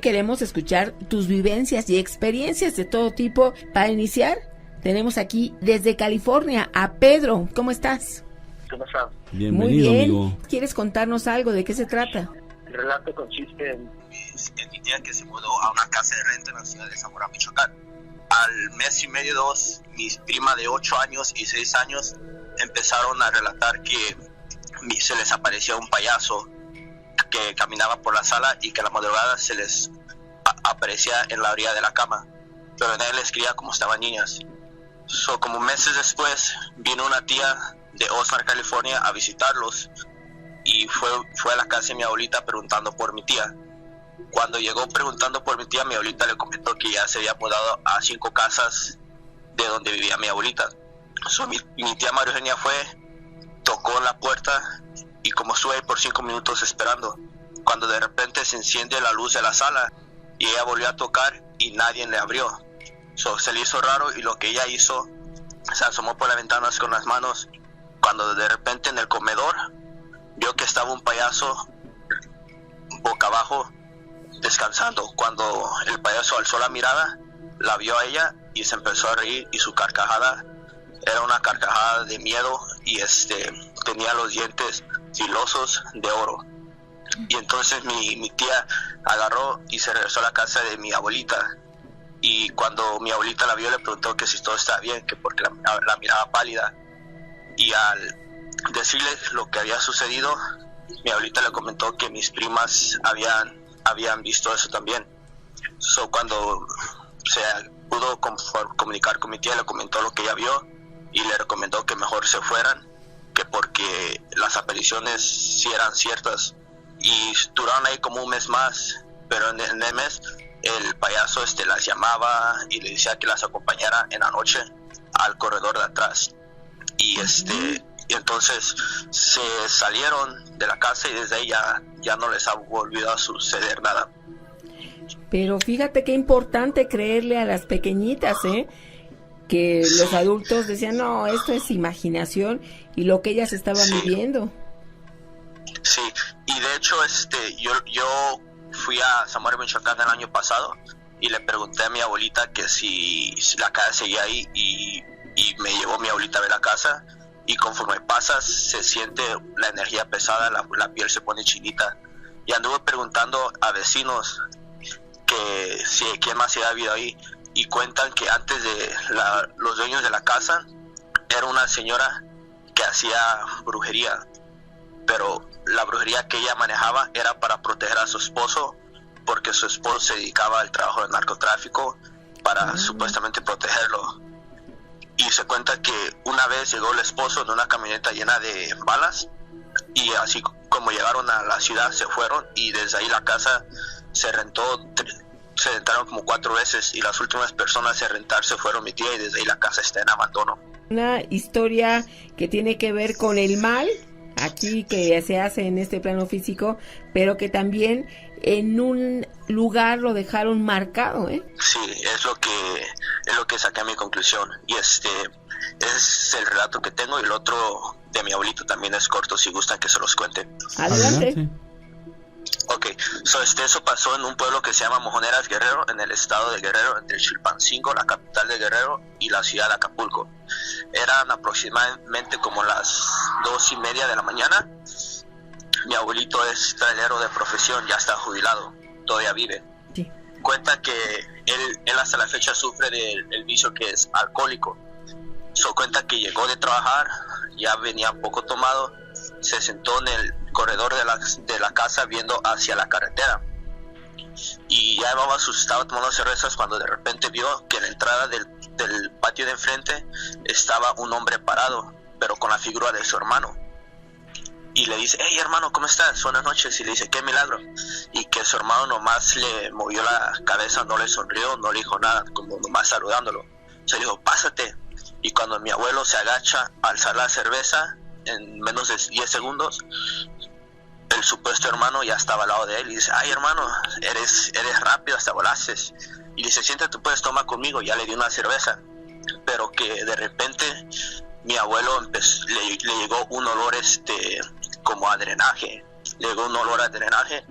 Queremos escuchar tus vivencias y experiencias de todo tipo. Para iniciar, tenemos aquí desde California a Pedro. ¿Cómo estás? ¿Cómo estás? Bienvenido, Muy bien. amigo. ¿Quieres contarnos algo? ¿De qué se trata? El relato consiste en mi tía que se mudó a una casa de renta en la ciudad de Zamora, Michoacán. Al mes y medio, 2, mis primas de 8 años y 6 años empezaron a relatar que se les aparecía un payaso que caminaba por la sala y que a la madrugada se les aparecía en la orilla de la cama, pero nadie les creía como estaban niñas. Como meses después vino una tía de Oxnard, California a visitarlos y fue a la casa de mi abuelita preguntando por mi tía. Cuando llegó preguntando por mi tía, mi abuelita le comentó que ya se había mudado a 5 casas de donde vivía mi abuelita. Mi tía María Eugenia fue, tocó la puerta y como estuve ahí por 5 minutos esperando, cuando de repente se enciende la luz de la sala y ella volvió a tocar y nadie le abrió. Se le hizo raro y lo que ella hizo, se asomó por las ventanas con las manos, cuando de repente en el comedor vio que estaba un payaso boca abajo descansando. Cuando el payaso alzó la mirada, la vio a ella y se empezó a reír, y su carcajada era una carcajada de miedo y tenía los dientes filosos de oro. Y entonces mi tía agarró y se regresó a la casa de mi abuelita, y cuando mi abuelita la vio le preguntó que si todo estaba bien, que porque la miraba pálida, y al decirle lo que había sucedido, mi abuelita le comentó que mis primas habían visto eso también. Cuando se pudo comunicar con mi tía, le comentó lo que ella vio y le recomendó que mejor se fueran, que porque las apariciones sí eran ciertas, y duraron ahí como un mes más, pero en el mes el payaso las llamaba y le decía que las acompañara en la noche al corredor de atrás, y y entonces se salieron de la casa y desde ahí ya no les ha volvido a suceder nada. Pero fíjate qué importante creerle a las pequeñitas, que Sí. los adultos decían, no, esto es imaginación, y lo que ellas estaban Sí. viviendo. Sí, y de hecho yo fui a Zamora, Michoacán el año pasado y le pregunté a mi abuelita que si la casa seguía ahí, y me llevó mi abuelita a ver la casa, y conforme pasas se siente la energía pesada, la piel se pone chinita, y anduve preguntando a vecinos que si quién más se había vivido ahí, y cuentan que antes de los dueños de la casa era una señora que hacía brujería, pero la brujería que ella manejaba era para proteger a su esposo, porque su esposo se dedicaba al trabajo del narcotráfico para supuestamente protegerlo. Y se cuenta que una vez llegó el esposo en una camioneta llena de balas, y así como llegaron a la ciudad se fueron, y desde ahí la casa se rentaron como 4 veces, y las últimas personas a rentarse fueron mi tía, y desde ahí la casa está en abandono. Una historia que tiene que ver con el mal, aquí que se hace en este plano físico, pero que también en un lugar lo dejaron marcado, Sí, es lo que saqué a mi conclusión, y es el relato que tengo, y el otro de mi abuelito también es corto, si gustan que se los cuente. Adelante. Ok, eso pasó en un pueblo que se llama Mojoneras, Guerrero, en el estado de Guerrero, entre Chilpancingo, la capital de Guerrero, y la ciudad de Acapulco. Eran aproximadamente como las 2:30 de la mañana. Mi abuelito es trailero de profesión, ya está jubilado, todavía vive. Sí. Cuenta que él hasta la fecha sufre del vicio que es alcohólico. Cuenta que llegó de trabajar, ya venía un poco tomado, se sentó en el corredor de la casa viendo hacia la carretera, y ya estaba tomando cervezas cuando de repente vio que en la entrada del patio de enfrente estaba un hombre parado, pero con la figura de su hermano, y le dice: hey hermano, ¿cómo estás? Buenas noches. Y le dice: qué milagro. Y que su hermano nomás le movió la cabeza, no le sonrió, no le dijo nada, como nomás saludándolo. Se le dijo: pásate. Y cuando mi abuelo se agacha a alzar la cerveza, en menos de 10 segundos, el supuesto hermano ya estaba al lado de él, y dice: ay hermano, eres rápido, hasta volaste. Y dice: siéntate, puedes tomar conmigo. Ya le di una cerveza, pero que de repente mi abuelo le llegó un olor como a drenaje, llegó un olor a drenaje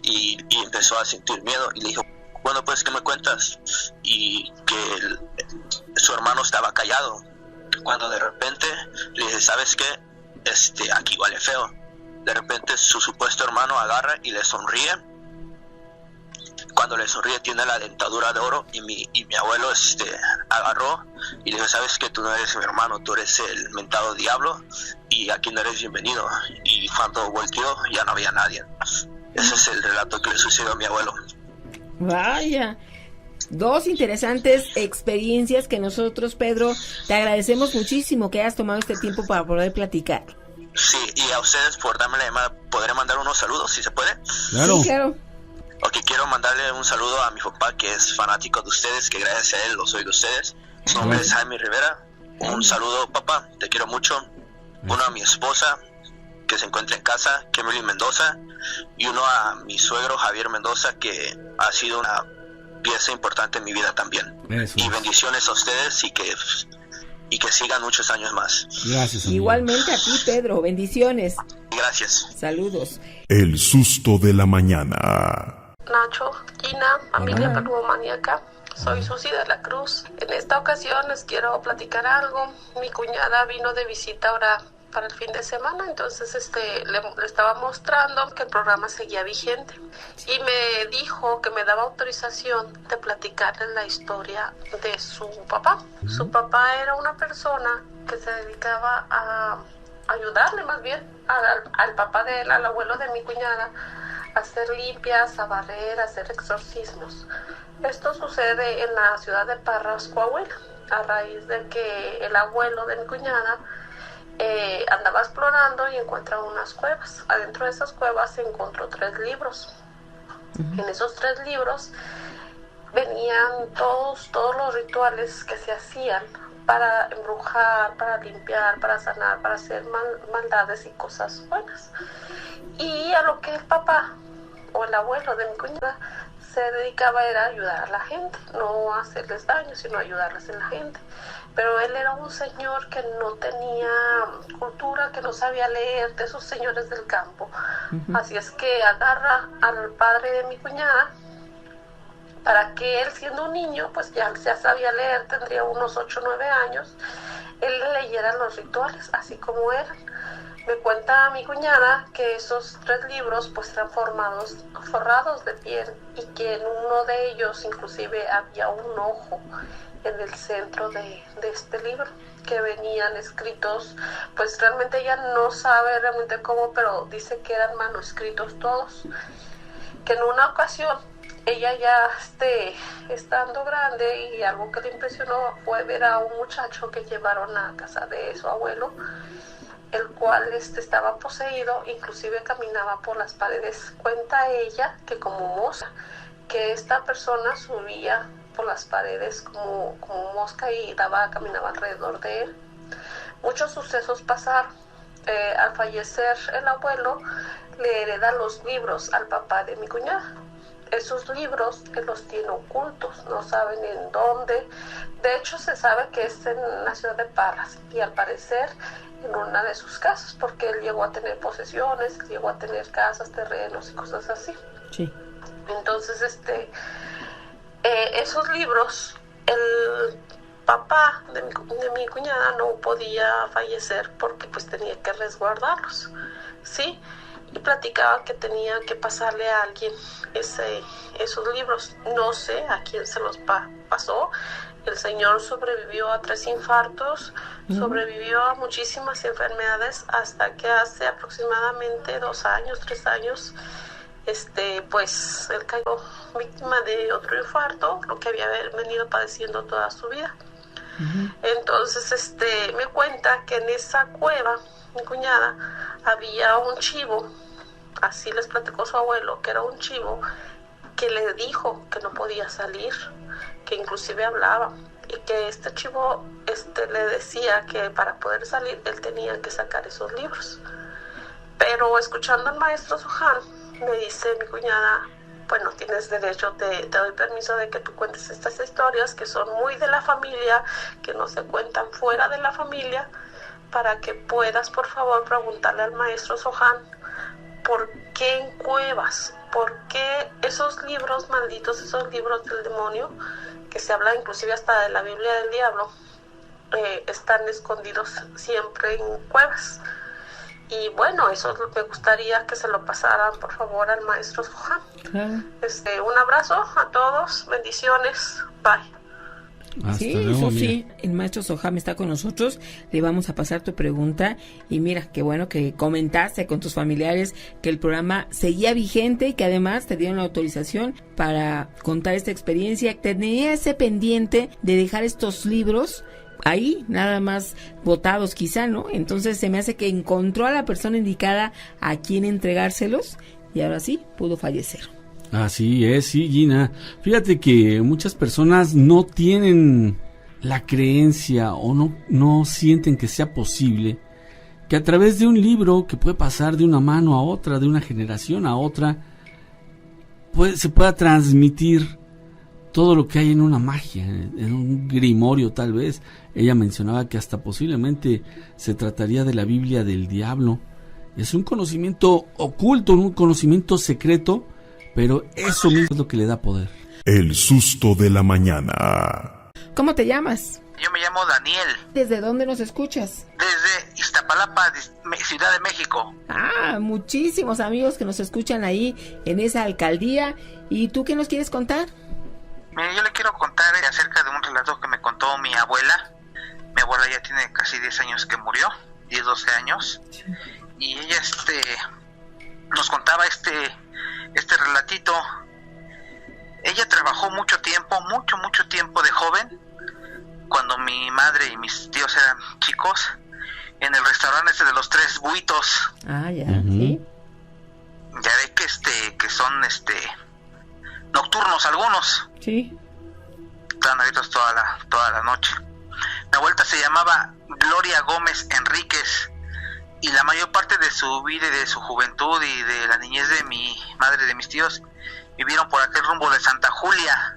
y empezó a sentir miedo. Y le dijo, bueno, pues, ¿qué me cuentas? Y que su hermano estaba callado. Cuando de repente le dije, ¿sabes qué? Aquí huele feo. De repente su supuesto hermano agarra y le sonríe. Cuando le sonríe tiene la dentadura de oro y mi abuelo agarró y le dijo, ¿sabes qué? Tú no eres mi hermano, tú eres el mentado diablo y aquí no eres bienvenido. Y cuando volteó ya no había nadie. Ese es el relato que le sucedió a mi abuelo. Vaya, dos interesantes experiencias que nosotros, Pedro, te agradecemos muchísimo que hayas tomado este tiempo para poder platicar. Sí, y a ustedes por darme la llamada, ¿podré mandar unos saludos si se puede? Claro. Sí, claro. Ok, quiero mandarle un saludo a mi papá que es fanático de ustedes, que gracias a él lo soy de ustedes. Su nombre es Jaime Rivera. Un saludo, papá, te quiero mucho. Uno a mi esposa que se encuentra en casa, Kimberly Mendoza, y uno a mi suegro Javier Mendoza, que ha sido una pieza importante en mi vida también. Eso. Y bendiciones a ustedes y que sigan muchos años más. Gracias, amigo. Igualmente a ti, Pedro, bendiciones. Gracias. Saludos. El susto de la mañana. Nacho, Gina, familia perrumaníaca. Soy Susi de la Cruz. En esta ocasión les quiero platicar algo. Mi cuñada vino de visita ahora para el fin de semana, entonces le estaba mostrando que el programa seguía vigente y me dijo que me daba autorización de platicarles la historia de su papá. Su papá era una persona que se dedicaba a ayudarle más bien al papá de él, al abuelo de mi cuñada, a hacer limpias, a barrer, a hacer exorcismos. Esto sucede en la ciudad de Parras, Coahuila, a raíz de que el abuelo de mi cuñada andaba explorando y encuentra unas cuevas. Adentro de esas cuevas se encontró 3 libros. En esos 3 libros venían todos los rituales que se hacían para embrujar, para limpiar, para sanar, para hacer maldades y cosas buenas. Y a lo que el papá o el abuelo de mi cuñada se dedicaba era ayudar a la gente, no hacerles daño, sino ayudarles en la gente. Pero él era un señor que no tenía cultura, que no sabía leer, de esos señores del campo. Así es que agarra al padre de mi cuñada para que él, siendo un niño, pues ya sabía leer, tendría unos 8 o 9 años, él le leyera los rituales, así como eran. Me cuenta mi cuñada que esos 3 libros pues eran forrados de piel y que en uno de ellos inclusive había un ojo en el centro de este libro, que venían escritos, pues realmente ella no sabe realmente cómo, pero dice que eran manuscritos todos, que en una ocasión ella ya estando grande, y algo que le impresionó fue ver a un muchacho que llevaron a casa de su abuelo, el cual estaba poseído, inclusive caminaba por las paredes. Cuenta ella que como mosca, que esta persona subía por las paredes como mosca y caminaba alrededor de él. Muchos sucesos pasaron. Al fallecer el abuelo, le hereda los libros al papá de mi cuñada. Esos libros él los tiene ocultos, no saben en dónde. De hecho, se sabe que es en la ciudad de Parras y al parecer en una de sus casas, porque él llegó a tener posesiones, llegó a tener casas, terrenos y cosas así. Sí. Entonces, esos libros, el papá de mi cuñada no podía fallecer porque pues tenía que resguardarlos, ¿sí? Y platicaba que tenía que pasarle a alguien esos libros. No sé a quién se los pasó. El señor sobrevivió a 3 infartos, sobrevivió a muchísimas enfermedades hasta que hace aproximadamente 2 años, 3 años, pues él cayó víctima de otro infarto, lo que había venido padeciendo toda su vida. Entonces, me cuenta que en esa cueva, mi cuñada, había un chivo, así les platicó su abuelo, que era un chivo que le dijo que no podía salir, que inclusive hablaba, y que este chivo le decía que para poder salir él tenía que sacar esos libros. Pero escuchando al maestro Sohan, me dice mi cuñada, bueno, tienes derecho, te doy permiso de que tú cuentes estas historias que son muy de la familia, que no se cuentan fuera de la familia, para que puedas por favor preguntarle al maestro Sohan ¿por qué en cuevas? ¿Por qué esos libros malditos, esos libros del demonio, que se habla inclusive hasta de la Biblia del diablo, están escondidos siempre en cuevas? Y bueno, eso me gustaría que se lo pasaran, por favor, al maestro Soham. Un abrazo a todos, bendiciones, bye. Hasta Sí, luego, eso amiga. sí, el maestro Soham está con nosotros, le vamos a pasar tu pregunta y mira, qué bueno que comentaste con tus familiares que el programa seguía vigente y que además te dieron la autorización para contar esta experiencia. Tenía ese pendiente de dejar estos libros ahí, nada más botados quizá, ¿no? Entonces se me hace que encontró a la persona indicada a quien entregárselos y ahora sí pudo fallecer. Así es, sí, Gina. Fíjate que muchas personas no tienen la creencia o no sienten que sea posible que a través de un libro que puede pasar de una mano a otra, de una generación a otra, se pueda transmitir todo lo que hay en una magia, en un grimorio tal vez. Ella mencionaba que hasta posiblemente se trataría de la Biblia del diablo. Es un conocimiento oculto, un conocimiento secreto, pero eso mismo es lo que le da poder. El susto de la mañana. ¿Cómo te llamas? Yo me llamo Daniel, ¿Desde dónde nos escuchas? desde Iztapalapa, Ciudad de México. Ah, muchísimos amigos que nos escuchan ahí en esa alcaldía. ¿Y tú qué nos quieres contar? Mire, yo le quiero contar acerca de un relato que me contó mi abuela. Mi abuela ya tiene casi 10 años que murió, 10, 12 años. Y ella nos contaba este relatito. Ella trabajó mucho tiempo de joven, cuando mi madre y mis tíos eran chicos, en el restaurante de los 3 buitos. Ah, ya, sí. Ya ve que son nocturnos algunos. Sí. Estaban abiertos toda la noche. Mi abuelita se llamaba Gloria Gómez Enríquez, y la mayor parte de su vida y de su juventud y de la niñez de mi madre y de mis tíos vivieron por aquel rumbo de Santa Julia,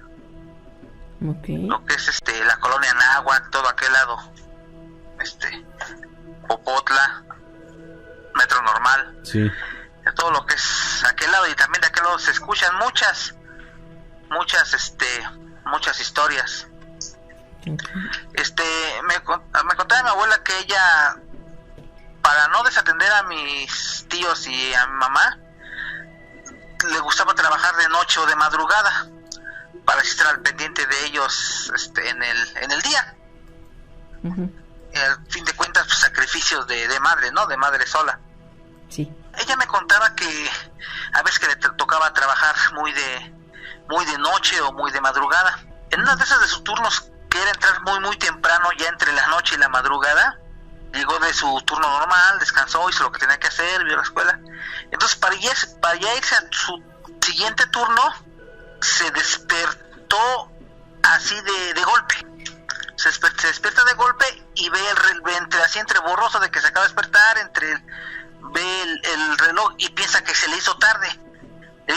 lo que es la colonia Náhuatl, todo aquel lado, Popotla, Metro Normal, Sí. de todo lo que es aquel lado. Y también de aquel lado se escuchan muchas historias. Me contaba mi abuela que ella, para no desatender a mis tíos y a mi mamá, le gustaba trabajar de noche o de madrugada para estar al pendiente de ellos en el día. Al fin de cuentas, pues, sacrificios de madre, ¿no? De madre sola. Sí. Ella me contaba que a veces que le tocaba trabajar muy de noche o muy de madrugada. En una de esas de sus turnos, que era entrar muy temprano, ya entre la noche y la madrugada, llegó de su turno normal, descansó, hizo lo que tenía que hacer, vio la escuela. Entonces, para ya irse a su siguiente turno, se despertó así de golpe. Se despierta de golpe y ve entre borroso de que se acaba de despertar, ve el reloj y piensa que se le hizo tarde. Le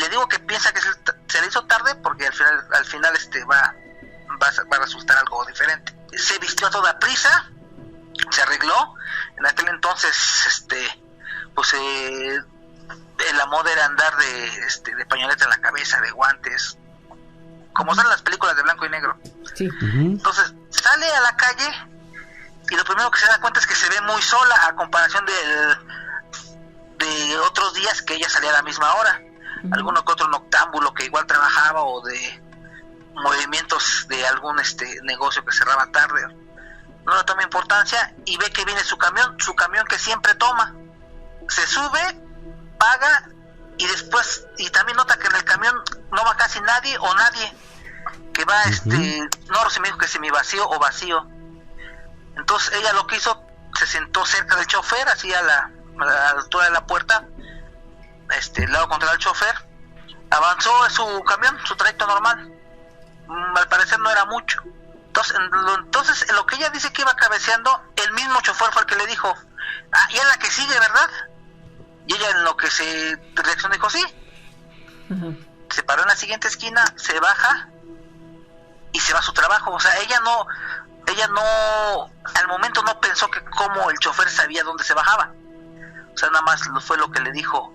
digo que piensa que se le hizo tarde porque al final va a resultar algo diferente. Se vistió a toda prisa, se arregló. En aquel entonces la moda era andar de pañoleta en la cabeza, de guantes, como son las películas de blanco y negro. Sí. Entonces sale a la calle y lo primero que se da cuenta es que se ve muy sola a comparación de otros días que ella salía a la misma hora. Alguno que otro noctámbulo que igual trabajaba, o de movimientos de algún negocio que cerraba tarde, no le toma importancia y ve que viene su camión que siempre toma. Se sube, paga y después, y también nota que en el camión no va casi nadie, que va no se me dijo que semi vacío o vacío. Entonces ella lo que hizo, se sentó cerca del chofer, así a la altura de la puerta, el lado contra el chofer, avanzó su camión, su trayecto normal. Al parecer no era mucho. Entonces en lo que ella dice que iba cabeceando, el mismo chofer fue el que le dijo: y es la que sigue, ¿verdad? Y ella, en lo que se reaccionó, dijo sí. Se paró en la siguiente esquina, se baja y se va a su trabajo. O sea, ella no al momento no pensó que cómo el chofer sabía dónde se bajaba. O sea, nada más fue lo que le dijo,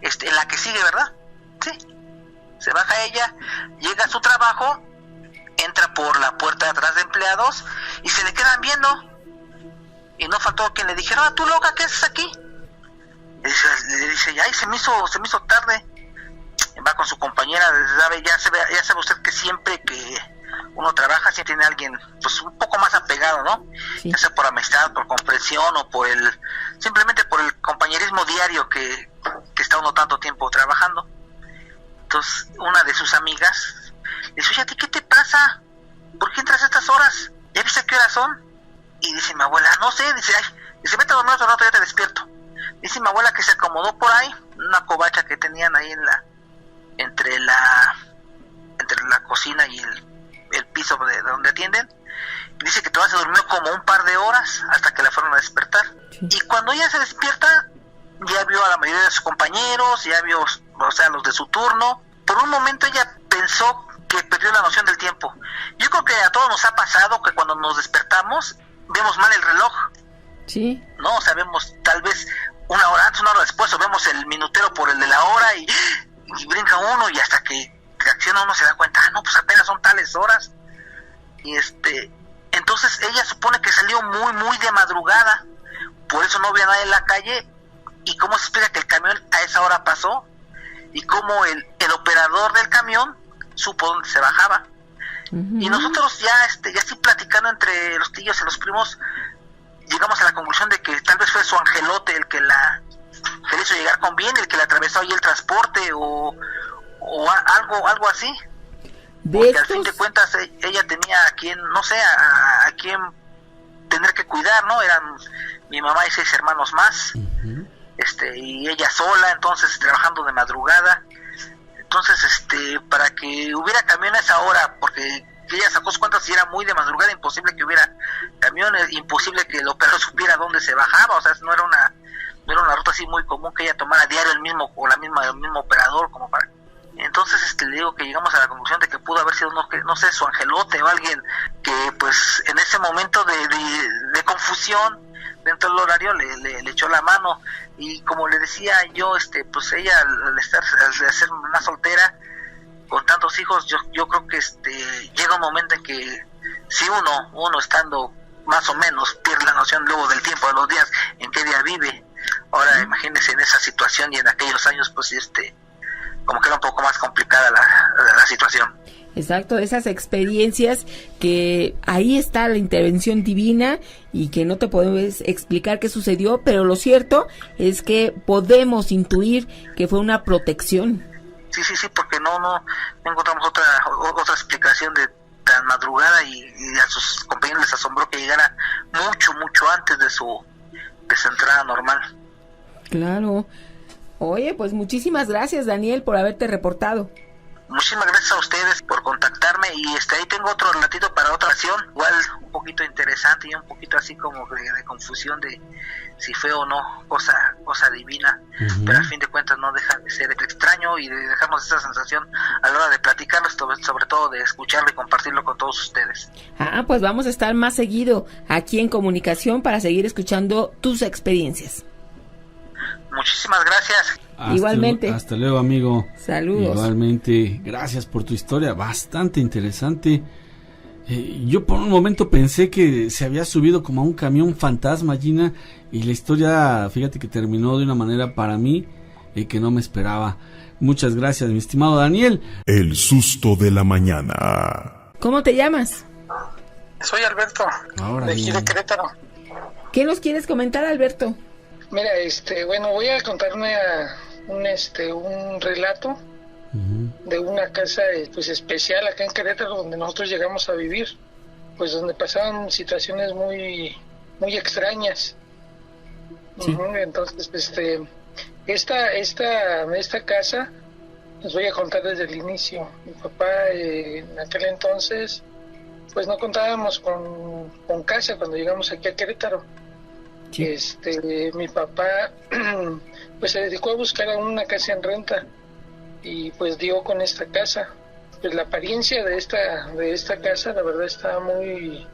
en la que sigue, ¿verdad? Sí. Se baja ella, llega a su trabajo, entra por la puerta de atrás de empleados y se le quedan viendo. Y no faltó quien le dijera, tú loca, ¿qué haces aquí? Le dice, ay, se me hizo tarde. Va con su compañera, ya sabe usted que siempre que uno trabaja siempre tiene alguien pues un poco más apegado, ¿no? Sí. Ya sea por amistad, por comprensión o simplemente por el compañerismo diario que está uno tanto tiempo trabajando. Entonces una de sus amigas le dice, oye, ¿a ti qué te pasa? ¿Por qué entras a estas horas? ¿Ya viste qué horas son? Y dice mi abuela, no sé, dice, vete a dormir otro rato, ya te despierto. Dice mi abuela que se acomodó por ahí, una covacha que tenían ahí entre la cocina y el piso de donde atienden. Dice que todavía se durmió como un par de horas hasta que la fueron a despertar. Sí. Y cuando ella se despierta, ya vio a la mayoría de sus compañeros, ya vio, o sea, los de su turno. Por un momento ella pensó que perdió la noción del tiempo. Yo creo que a todos nos ha pasado que cuando nos despertamos vemos mal el reloj. Sí. No, o sea, vemos tal vez una hora antes, una hora después, o vemos el minutero por el de la hora y brinca uno, y hasta que reacciona uno se da cuenta, no, pues apenas son tales horas. Y entonces ella supone que salió muy, muy de madrugada, por eso no había nadie en la calle. ¿Y cómo se explica que el camión a esa hora pasó? Y cómo el operador del camión supo dónde se bajaba. Uh-huh. Y nosotros ya así platicando entre los tíos y los primos, llegamos a la conclusión de que tal vez fue su angelote el que le hizo llegar con bien, el que le atravesó ahí el transporte o algo así. Porque al fin de cuentas ella tenía a quien, no sé, a quien tener que cuidar, ¿no? Eran mi mamá y 6 hermanos más. Uh-huh. Y ella sola, entonces trabajando de madrugada. Entonces, para que hubiera camión a esa hora, porque ella sacó sus cuentas y era muy de madrugada, imposible que hubiera camiones, imposible que el operador supiera dónde se bajaba, o sea, no era una ruta así muy común que ella tomara a diario el mismo operador como para. Entonces le digo que llegamos a la conclusión de que pudo haber sido no sé, su angelote o alguien que pues en ese momento de confusión dentro del horario le echó la mano. Y como le decía yo, pues ella al ser una soltera con tantos hijos, yo creo que llega un momento en que si uno estando más o menos pierde la noción luego del tiempo, de los días, en qué día vive. Ahora imagínese en esa situación y en aquellos años, pues como que era un poco más complicada la situación. Exacto, esas experiencias que ahí está la intervención divina y que no te podemos explicar qué sucedió, pero lo cierto es que podemos intuir que fue una protección. Sí, porque no encontramos otra explicación de tan madrugada y a sus compañeros les asombró que llegara mucho antes de su entrada normal. Claro. Oye, pues muchísimas gracias, Daniel, por haberte reportado. Muchísimas gracias a ustedes por contactarme y ahí tengo otro relatito para otra ocasión, igual un poquito interesante y un poquito así como de confusión de si fue o no cosa divina, uh-huh. Pero al fin de cuentas no deja de ser extraño y de dejarnos esa sensación a la hora de platicarlo, sobre todo de escucharlo y compartirlo con todos ustedes. Pues vamos a estar más seguido aquí en Comunicación para seguir escuchando tus experiencias. Muchísimas gracias. Igualmente. Hasta luego, amigo. Saludos. Igualmente, gracias por tu historia, bastante interesante. Yo por un momento pensé que se había subido como a un camión fantasma, Gina, y la historia, fíjate que terminó de una manera para mí que no me esperaba. Muchas gracias, mi estimado Daniel. El susto de la mañana. ¿Cómo te llamas? Soy Alberto, de aquí de Querétaro. ¿Qué nos quieres comentar, Alberto? Mira, voy a contar un relato uh-huh. de una casa pues especial acá en Querétaro donde nosotros llegamos a vivir, pues donde pasaban situaciones muy muy extrañas. Sí. Uh-huh. Entonces, esta casa les voy a contar desde el inicio. Mi papá en aquel entonces pues no contábamos con casa cuando llegamos aquí a Querétaro. Sí. Mi papá pues se dedicó a buscar una casa en renta y pues dio con esta casa. Pues la apariencia de esta casa la verdad estaba muy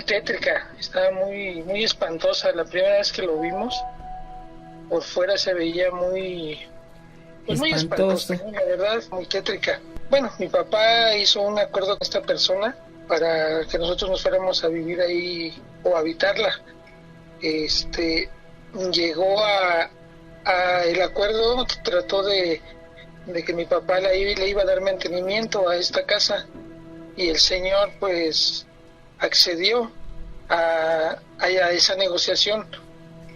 tétrica, estaba muy espantosa. La primera vez que lo vimos por fuera se veía muy, pues muy espantosa, ¿no? La verdad, muy tétrica. Bueno, mi papá hizo un acuerdo con esta persona para que nosotros nos fuéramos a vivir ahí o a habitarla. Llegó a el acuerdo, trató de que mi papá le iba a dar mantenimiento a esta casa, y el señor pues accedió a esa negociación.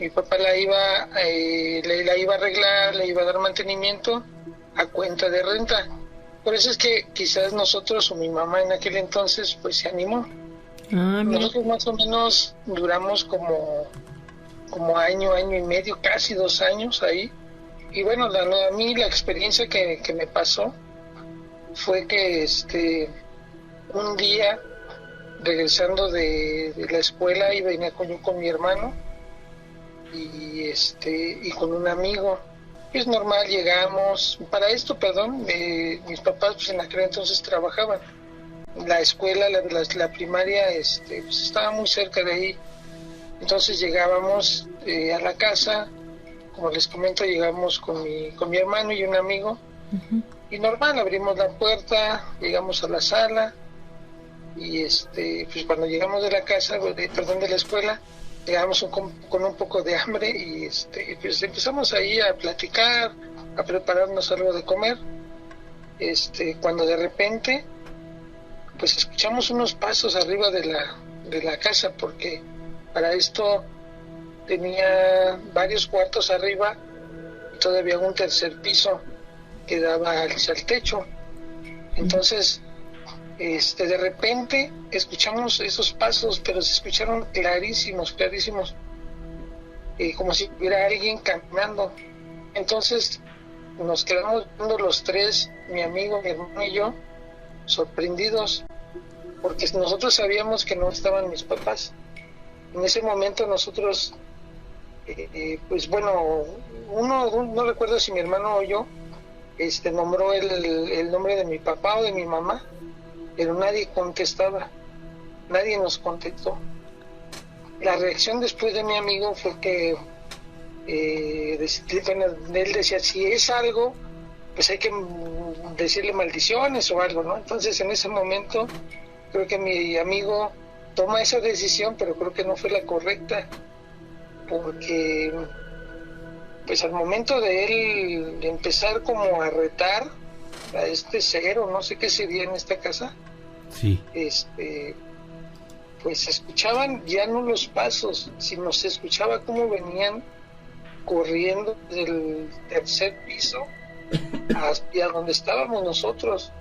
Mi papá la iba a arreglar, le iba a dar mantenimiento a cuenta de renta. Por eso es que quizás nosotros o mi mamá en aquel entonces pues se animó. Nosotros más o menos duramos como año y medio, casi 2 años ahí. Y bueno, a mí la experiencia que me pasó fue que un día, regresando de la escuela, venía con mi hermano y con un amigo. Es normal, llegamos. Para esto, mis papás pues en aquel entonces trabajaban. La escuela, la primaria, pues estaba muy cerca de ahí. Entonces llegábamos a la casa, como les comento, llegamos con mi hermano y un amigo. Uh-huh. Y normal, abrimos la puerta, llegamos a la sala y pues cuando llegamos de la casa, de la escuela, llegamos con un poco de hambre y pues empezamos ahí a platicar, a prepararnos algo de comer. Cuando de repente pues escuchamos unos pasos arriba de la casa, porque para esto tenía varios cuartos arriba y todavía un tercer piso que daba al techo. Entonces de repente escuchamos esos pasos, pero se escucharon clarísimos, como si hubiera alguien caminando. Entonces nos quedamos viendo los tres, mi amigo, mi hermano y yo, sorprendidos, porque nosotros sabíamos que no estaban mis papás. En ese momento nosotros, pues bueno, no recuerdo si mi hermano o yo nombró el nombre de mi papá o de mi mamá, pero nadie contestaba, nadie nos contestó. La reacción después de mi amigo fue que él decía, si es algo, pues hay que decirle maldiciones o algo, ¿no? Entonces en ese momento creo que mi amigo toma esa decisión, pero creo que no fue la correcta, porque pues al momento de él de empezar como a retar a este ser, o no sé qué sería en esta casa, sí, pues se escuchaban ya no los pasos, sino se escuchaba cómo venían corriendo del tercer piso hacia donde estábamos nosotros.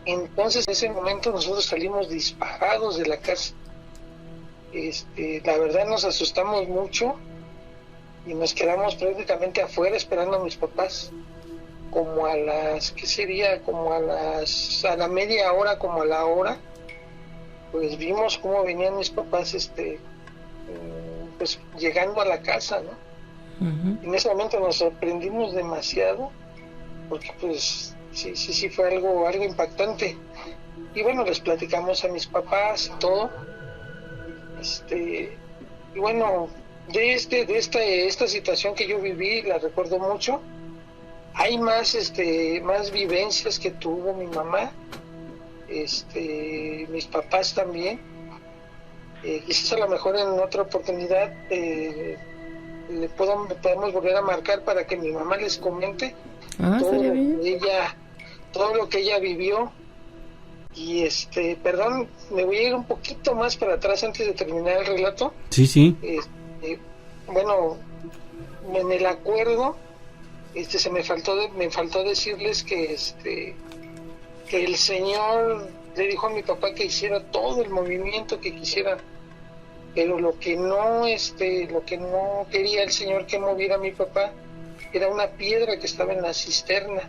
Entonces en ese momento nosotros salimos disparados de la casa. La verdad nos asustamos mucho y nos quedamos prácticamente afuera esperando a mis papás. Como a las, ¿qué sería? Como a la media hora, como a la hora, pues vimos cómo venían mis papás pues llegando a la casa, ¿no? Uh-huh. En ese momento nos sorprendimos demasiado, porque pues sí fue algo impactante. Y bueno, les platicamos a mis papás y todo. Y bueno, de esta situación que yo viví, la recuerdo mucho. Hay más vivencias que tuvo mi mamá, mis papás también. Quizás a lo mejor en otra oportunidad podemos volver a marcar para que mi mamá les comente todo lo que ella vivió. Y perdón, me voy a ir un poquito más para atrás antes de terminar el relato. Sí. Bueno, en el acuerdo me faltó decirles que el Señor le dijo a mi papá que hiciera todo el movimiento que quisiera, pero lo que no quería el Señor que moviera a mi papá era una piedra que estaba en la cisterna.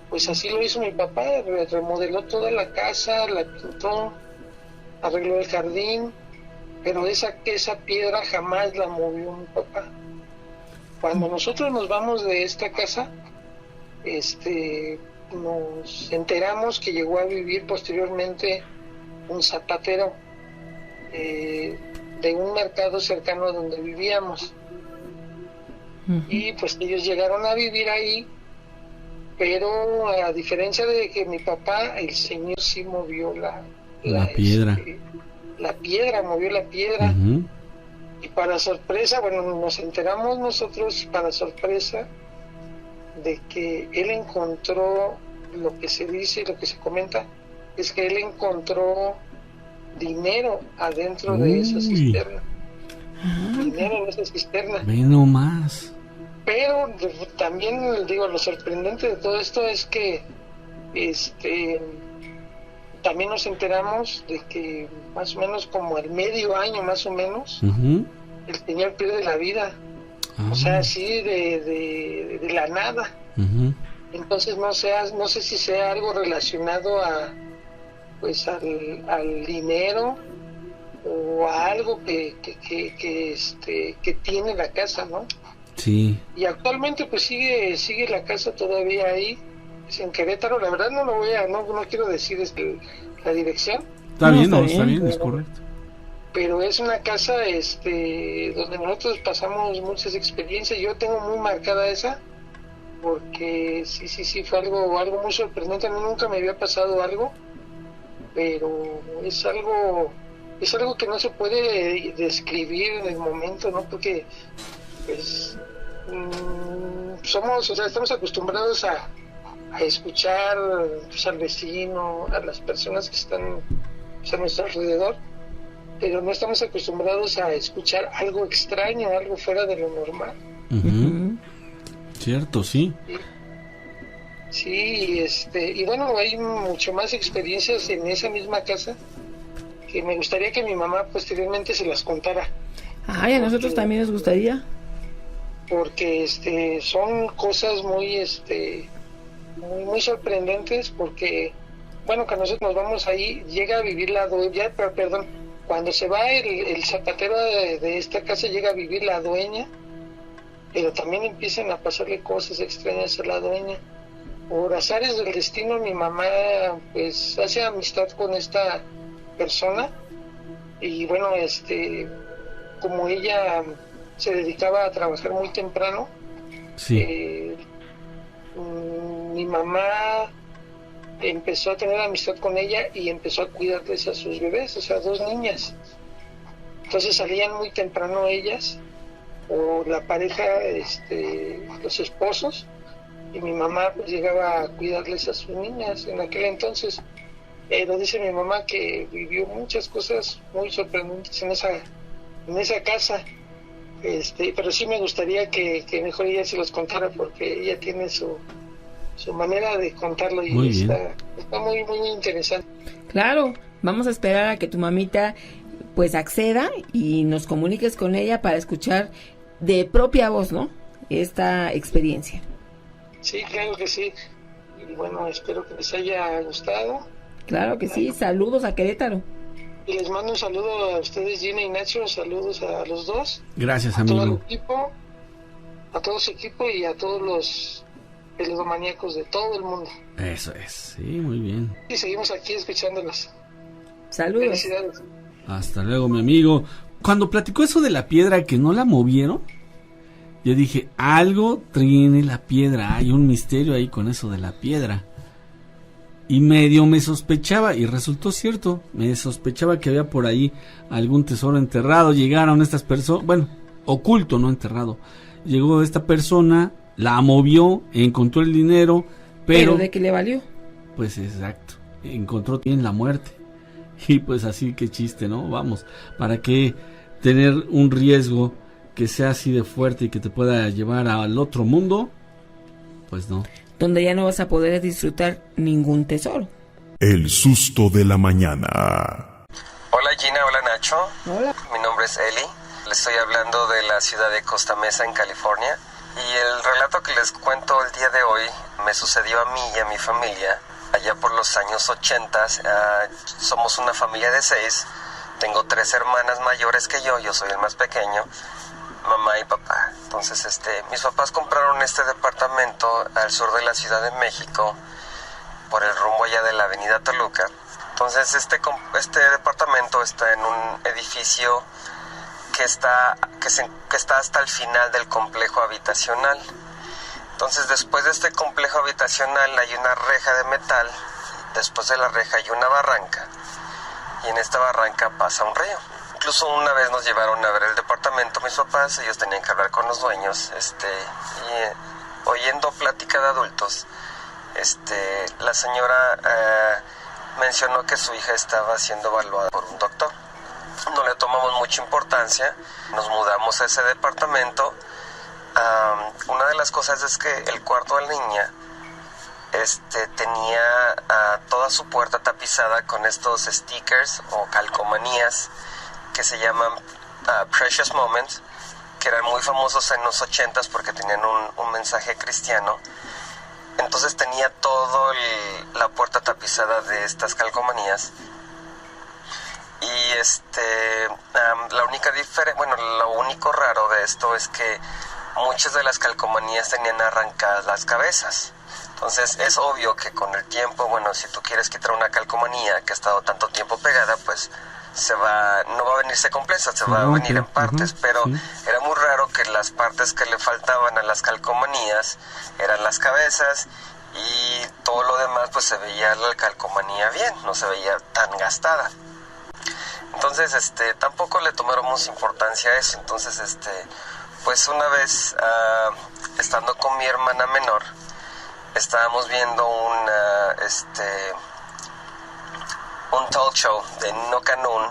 Pues así lo hizo mi papá, remodeló toda la casa, la pintó, arregló el jardín, pero esa piedra jamás la movió mi papá. Cuando nosotros nos vamos de esta casa, nos enteramos que llegó a vivir posteriormente un zapatero de un mercado cercano a donde vivíamos. y pues ellos llegaron a vivir ahí, pero a diferencia de que mi papá, el señor sí movió la piedra. Movió la piedra. Ujú. Y para sorpresa, bueno, nos enteramos nosotros, para sorpresa, de que él encontró, lo que se dice y lo que se comenta, es que él encontró dinero adentro de esa cisterna. Dinero en esa cisterna. Ve nomás. Pero también, digo, lo sorprendente de todo esto es que también nos enteramos de que más o menos como al medio año más o menos, Ujú. el señor pierde la vida. Ah. O sea, así de la nada. Ujú. Entonces no sé si sea algo relacionado a pues al dinero o a algo que tiene la casa, ¿no? Sí. Y actualmente pues sigue la casa todavía ahí, es en Querétaro. La verdad no quiero decir la dirección, Está No, bien, está no, está bien, bien, es correcto. pero es una casa donde nosotros pasamos muchas experiencias. Yo tengo muy marcada esa, porque sí fue algo muy sorprendente. A mí nunca me había pasado algo, pero es algo que no se puede describir en el momento, ¿no? Porque pues estamos acostumbrados a escuchar pues, al vecino, a las personas que están pues, a nuestro alrededor, pero no estamos acostumbrados a escuchar algo extraño, algo fuera de lo normal. Ujú. Cierto, sí. Sí, y bueno, hay mucho más experiencias en esa misma casa que me gustaría que mi mamá posteriormente se las contara, Ay, a nosotros también nos gustaría. porque son cosas muy muy sorprendentes, porque bueno, cuando nosotros nos vamos ahí llega a vivir la dueña, perdón, cuando se va el zapatero de esta casa llega a vivir la dueña, pero también empiezan a pasarle cosas extrañas a la dueña. Por azares del destino, mi mamá pues hace amistad con esta persona, y bueno, como ella se dedicaba a trabajar muy temprano, Sí. Mi mamá empezó a tener amistad con ella y empezó a cuidarles a sus bebés, o sea, 2 niñas. Entonces salían muy temprano ellas, o la pareja, los esposos, y mi mamá pues llegaba a cuidarles a sus niñas en aquel entonces. Pero dice mi mamá que vivió muchas cosas muy sorprendentes en esa casa. Pero sí me gustaría que mejor ella se los contara, porque ella tiene su manera de contarlo, y Muy bien. está muy, muy interesante. Claro, vamos a esperar a que tu mamita pues acceda y nos comuniques con ella para escuchar de propia voz, ¿no? Esta experiencia. Sí, claro que sí. Y bueno, espero que les haya gustado. Claro que sí, saludos a Querétaro. Y les mando un saludo a ustedes, Gina y Nacho, saludos a los dos, Gracias, a todo el amigo. equipo, a todo su equipo y a todos los peludomaníacos de todo el mundo. Eso es, sí, muy bien. Y seguimos aquí escuchándolos. Saludos. Felicidades. Hasta luego, mi amigo. Cuando platicó eso de la piedra, que no la movieron, yo dije, algo tiene la piedra, hay un misterio ahí con eso de la piedra. Y medio me sospechaba, y resultó cierto, me sospechaba que había por ahí algún tesoro enterrado. Llegaron estas personas, bueno, oculto, no enterrado. Llegó esta persona, la movió, encontró el dinero, pero ¿de qué le valió? pues exacto, encontró bien la muerte. Y pues así, que chiste, ¿no? Vamos, ¿para qué tener un riesgo que sea así de fuerte y que te pueda llevar al otro mundo? Pues no. Donde ya no vas a poder disfrutar ningún tesoro. El susto de la mañana. Hola Gina, hola Nacho. Hola. Mi nombre es Eli. Les estoy hablando de la ciudad de Costa Mesa, en California. Y el relato que les cuento el día de hoy me sucedió a mí y a mi familia allá por los años 80. Somos una familia de 6. Tengo 3 hermanas mayores que yo soy el más pequeño, mamá y papá. Entonces, mis papás compraron este departamento al sur de la Ciudad de México, por el rumbo allá de la avenida Toluca. Entonces, este departamento está en un edificio que está que está hasta el final del complejo habitacional. Entonces, después de este complejo habitacional hay una reja de metal, después de la reja hay una barranca, y en esta barranca pasa un río. Incluso una vez nos llevaron a ver el departamento mis papás, ellos tenían que hablar con los dueños, y oyendo plática de adultos, la señora mencionó que su hija estaba siendo evaluada por un doctor. No le tomamos mucha importancia, nos mudamos a ese departamento. Una de las cosas es que el cuarto de la niña tenía toda su puerta tapizada con estos stickers o calcomanías que se llaman Precious Moments, que eran muy famosos en los 80s porque tenían un mensaje cristiano. Entonces tenía toda la puerta tapizada de estas calcomanías. Y lo único raro de esto es que muchas de las calcomanías tenían arrancadas las cabezas. Entonces es obvio que con el tiempo, si tú quieres quitar una calcomanía que ha estado tanto tiempo pegada, pues no va a venirse completa, se va a venir en partes, pero sí. Era muy raro que las partes que le faltaban a las calcomanías eran las cabezas, y todo lo demás pues se veía la calcomanía bien, no se veía tan gastada. Entonces tampoco le tomáramos importancia a eso. Entonces pues una vez estando con mi hermana menor, estábamos viendo un talk show de Nino Canún,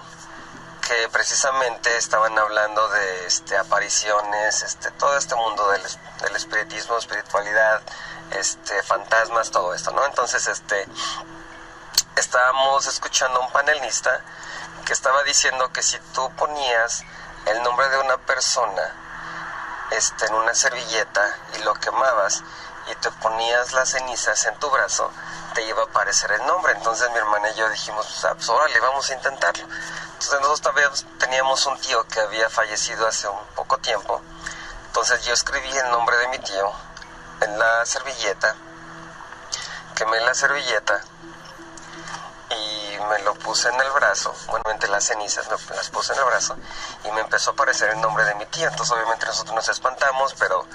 que precisamente estaban hablando de apariciones, todo este mundo del espiritismo, espiritualidad, fantasmas, todo esto, ¿no? Entonces estábamos escuchando a un panelista que estaba diciendo que si tú ponías el nombre de una persona en una servilleta y lo quemabas y te ponías las cenizas en tu brazo, te iba a aparecer el nombre. Entonces mi hermana y yo dijimos, pues órale, vamos a intentarlo. Entonces nosotros también teníamos un tío que había fallecido hace un poco tiempo. Entonces yo escribí el nombre de mi tío en la servilleta, quemé la servilleta y me lo puse en el brazo. Entre las cenizas me las puse en el brazo y me empezó a aparecer el nombre de mi tío. Entonces obviamente nosotros nos espantamos, pero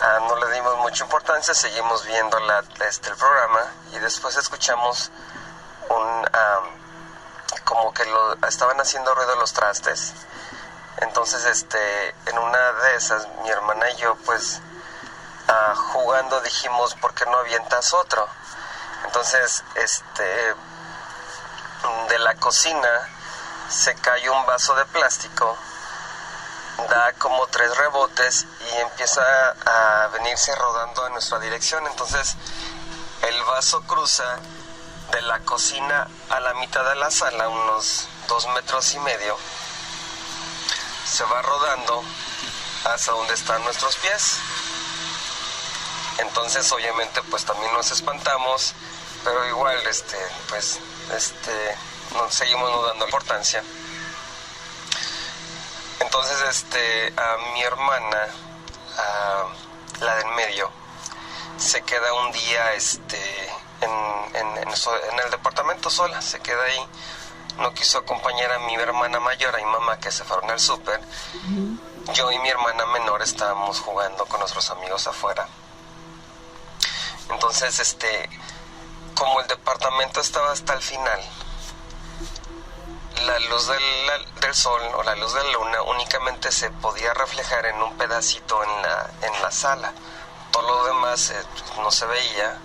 no le dimos mucha importancia, seguimos viendo el programa, y después escuchamos como que estaban haciendo ruido los trastes. Entonces en una de esas mi hermana y yo pues jugando dijimos, ¿por qué no avientas otro? Entonces de la cocina se cayó un vaso de plástico, da como 3 rebotes y empieza a venirse rodando en nuestra dirección. Entonces el vaso cruza de la cocina a la mitad de la sala, unos 2,5 metros, se va rodando hasta donde están nuestros pies. Entonces obviamente pues también nos espantamos, pero igual nos seguimos no dando importancia. Entonces a mi hermana, la del medio, se queda un día en el departamento sola, se queda ahí. No quiso acompañar a mi hermana mayor, a mi mamá, que se fueron al súper. Yo y mi hermana menor estábamos jugando con nuestros amigos afuera. Entonces como el departamento estaba hasta el final, la luz del sol o la luz de la luna únicamente se podía reflejar en un pedacito en la sala. Todo lo demás no se veía,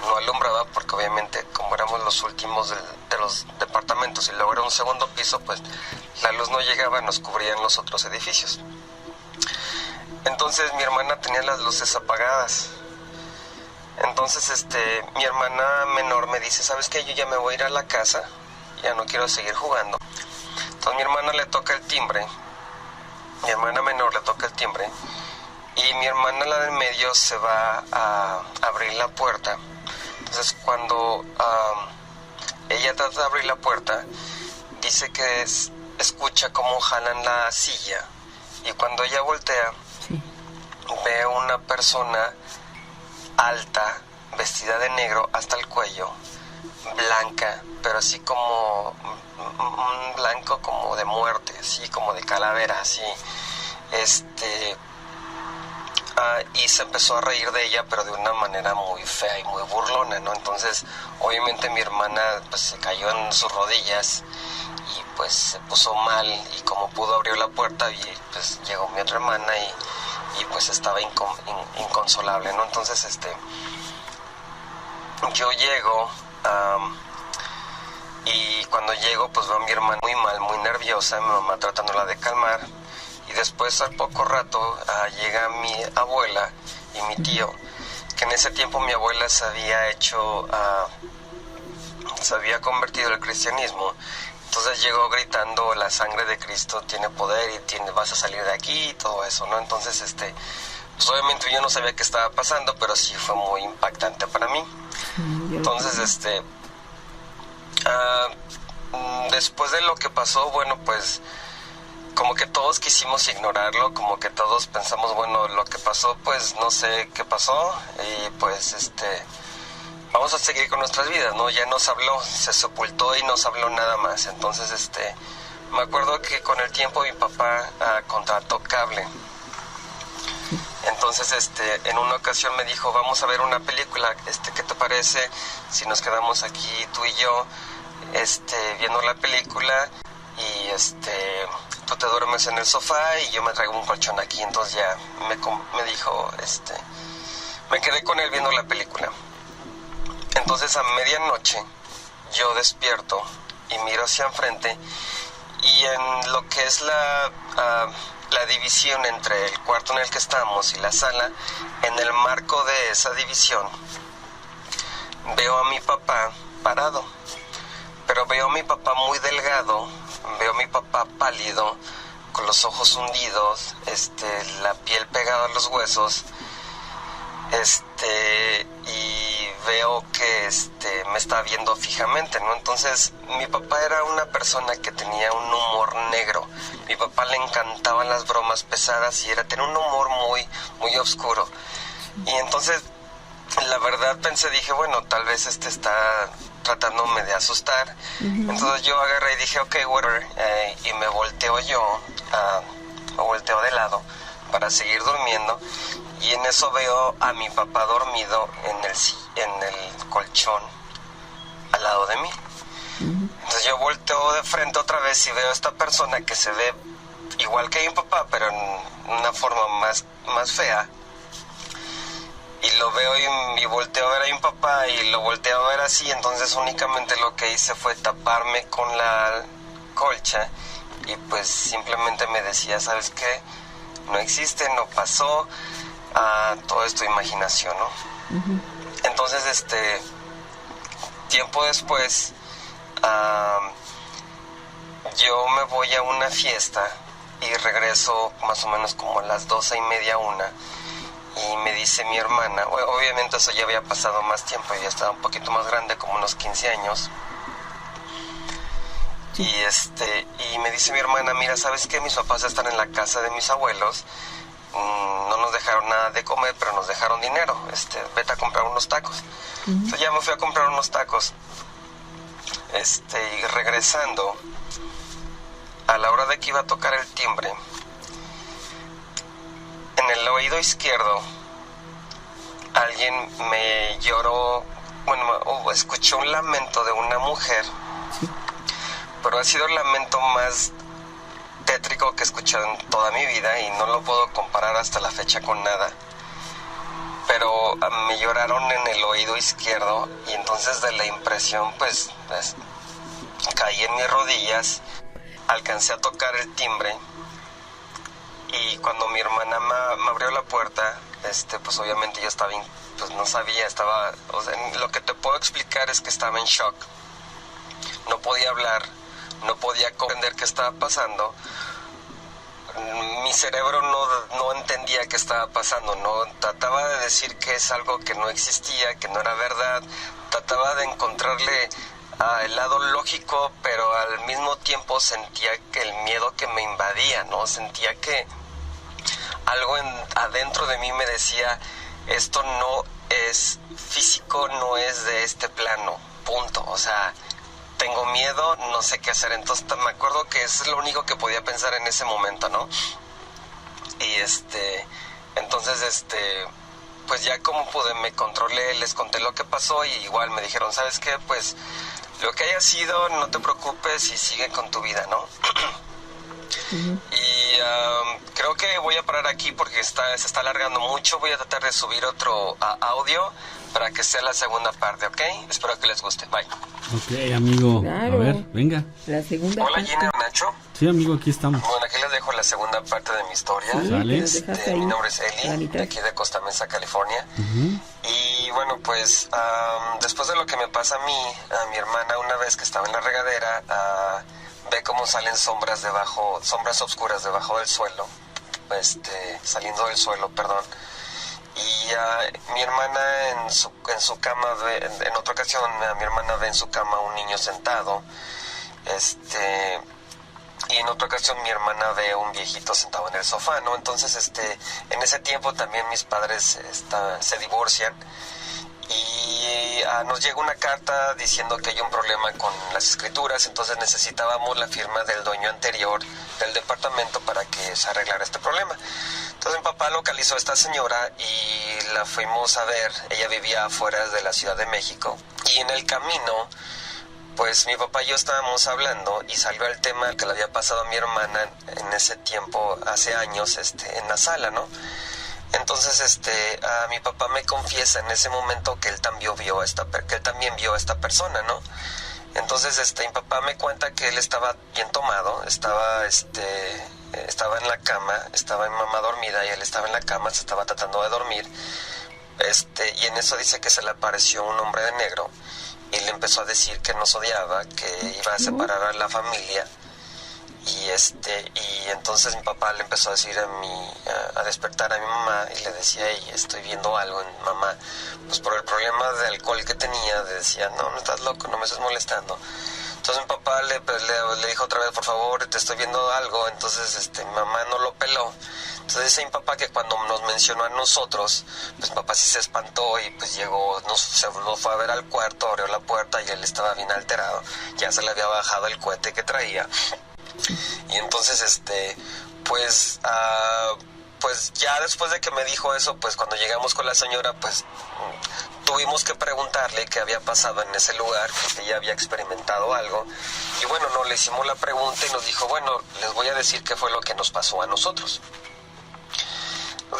no alumbraba, porque obviamente como éramos los últimos de los departamentos y luego era un segundo piso, pues la luz no llegaba, nos cubrían los otros edificios. Entonces mi hermana tenía las luces apagadas. Entonces mi hermana menor me dice, ¿sabes qué? Yo ya me voy a ir a la casa, ya no quiero seguir jugando. Entonces mi hermana le toca el timbre, mi hermana menor le toca el timbre, y mi hermana, la del medio, se va a abrir la puerta. Entonces cuando ella trata de abrir la puerta, dice que escucha cómo jalan la silla, y cuando ella voltea, ve una persona alta, vestida de negro hasta el cuello, blanca, pero así como un blanco como de muerte, así como de calavera, así. y se empezó a reír de ella, pero de una manera muy fea y muy burlona, ¿no? Entonces, obviamente mi hermana pues se cayó en sus rodillas y pues se puso mal, y como pudo abrió la puerta y pues llegó mi otra hermana y pues estaba inconsolable, ¿no? Entonces, yo llego, y cuando llego pues veo a mi hermana muy mal, muy nerviosa, mi mamá tratándola de calmar. Y después, al poco rato, llega mi abuela y mi tío, que en ese tiempo mi abuela se había convertido al cristianismo. Entonces llegó gritando: la sangre de Cristo tiene poder y vas a salir de aquí y todo eso, ¿no? Entonces, pues obviamente yo no sabía qué estaba pasando, pero sí fue muy impactante para mí. Entonces, después de lo que pasó, bueno, pues como que todos quisimos ignorarlo, como que todos pensamos, bueno, lo que pasó, pues no sé qué pasó, y pues vamos a seguir con nuestras vidas, ¿no? Ya nos habló, se sepultó y nos habló nada más. Entonces, me acuerdo que con el tiempo mi papá contrató cable. Entonces, en una ocasión me dijo: vamos a ver una película, ¿qué te parece si nos quedamos aquí tú y yo, viendo la película, y tú te duermes en el sofá y yo me traigo un colchón aquí? Entonces ya me dijo, me quedé con él viendo la película. Entonces a medianoche yo despierto y miro hacia enfrente, y en lo que es la división entre el cuarto en el que estamos y la sala, en el marco de esa división veo a mi papá parado, pero veo a mi papá muy delgado, veo a mi papá pálido, con los ojos hundidos, la piel pegada a los huesos, y veo que me está viendo fijamente, ¿no? Entonces, mi papá era una persona que tenía un humor negro. Mi papá le encantaban las bromas pesadas y tenía un humor muy, muy oscuro. Y entonces, la verdad dije, bueno, tal vez está tratándome de asustar. Entonces yo agarré y dije, ok, whatever, y me volteo de lado para seguir durmiendo, y en eso veo a mi papá dormido en el colchón al lado de mí. Entonces yo volteo de frente otra vez y veo a esta persona que se ve igual que mi papá, pero en una forma más fea. Y lo veo y volteo a ver a mi papá y lo volteo a ver así. Entonces únicamente lo que hice fue taparme con la colcha, y pues simplemente me decía, ¿sabes qué? No existe, no pasó, todo esto imaginación, ¿no? Entonces, tiempo después, yo me voy a una fiesta y regreso más o menos como a las 12:30, 1. Y me dice mi hermana, obviamente eso ya había pasado más tiempo, ya estaba un poquito más grande, como unos 15 años. Y me dice mi hermana, mira, ¿sabes qué? Mis papás están en la casa de mis abuelos, no nos dejaron nada de comer, pero nos dejaron dinero, vete a comprar unos tacos. Entonces ya me fui a comprar unos tacos, y regresando, a la hora de que iba a tocar el timbre, en el oído izquierdo, alguien me lloró, escuché un lamento de una mujer, pero ha sido el lamento más tétrico que he escuchado en toda mi vida, y no lo puedo comparar hasta la fecha con nada. Pero me lloraron en el oído izquierdo, y entonces de la impresión, pues caí en mis rodillas, alcancé a tocar el timbre. Y cuando mi hermana me abrió la puerta, pues obviamente yo estaba, pues no sabía, lo que te puedo explicar es que estaba en shock. No podía hablar, no podía comprender qué estaba pasando. Mi cerebro no entendía qué estaba pasando, no trataba de decir que es algo que no existía, que no era verdad. Trataba de encontrarle el lado lógico, pero al mismo tiempo sentía que el miedo que me invadía, ¿no? Sentía que algo adentro de mí me decía, esto no es físico, no es de este plano, punto. O sea, tengo miedo, no sé qué hacer. Entonces me acuerdo que eso es lo único que podía pensar en ese momento, ¿no? y entonces pues ya como pude me controlé, les conté lo que pasó y igual me dijeron, ¿sabes qué? Pues lo que haya sido, no te preocupes y sigue con tu vida, ¿no? Y creo que voy a parar aquí porque se está alargando mucho. Voy a tratar de subir otro audio para que sea la segunda parte, ¿ok? Espero que les guste. Bye. Ok, amigo. Claro. A ver, venga. La segunda Hola, parte. Gina, Nacho. Sí, amigo, aquí estamos. Bueno, aquí les dejo la segunda parte de mi historia. Sí, Sale. que nos dejaste ahí Mi nombre es Eli, a la mitad. de aquí de Costa Mesa, California. Y bueno, pues después de lo que me pasa a mi hermana, una vez que estaba en la regadera, ve cómo salen sombras oscuras debajo del suelo, saliendo del suelo, perdón. Y mi hermana en su cama, en otra ocasión, mi hermana ve en su cama un niño sentado, y en otra ocasión mi hermana ve un viejito sentado en el sofá, ¿no? Entonces, en ese tiempo también mis padres se divorcian y nos llega una carta diciendo que hay un problema con las escrituras, entonces necesitábamos la firma del dueño anterior del departamento para que se arreglara este problema. Entonces mi papá localizó a esta señora y la fuimos a ver. Ella vivía afuera de la Ciudad de México y en el camino pues mi papá y yo estábamos hablando y salió el tema que le había pasado a mi hermana en ese tiempo, hace años, en la sala, ¿no? Entonces, mi papá me confiesa en ese momento que él también vio a esta persona, ¿no? Entonces, mi papá me cuenta que él estaba bien tomado, estaba en la cama, estaba mi mamá dormida y él estaba en la cama, se estaba tratando de dormir, y en eso dice que se le apareció un hombre de negro y le empezó a decir que nos odiaba, que iba a separar a la familia. Y entonces mi papá le empezó a decir a despertar a mi mamá y le decía, hey, estoy viendo algo en mamá, pues por el problema de alcohol que tenía, decía, no estás loco, no me estás molestando. Entonces mi papá le dijo otra vez, por favor, te estoy viendo algo. Entonces mi mamá no lo peló. Entonces dice mi papá que cuando nos mencionó a nosotros, pues mi papá sí se espantó y pues llegó, nos fue a ver al cuarto, abrió la puerta y él estaba bien alterado, ya se le había bajado el cohete que traía. Y entonces pues ya después de que me dijo eso, pues cuando llegamos con la señora, pues tuvimos que preguntarle qué había pasado en ese lugar, que ella había experimentado algo. Y bueno, le hicimos la pregunta y nos dijo, bueno, les voy a decir qué fue lo que nos pasó a nosotros.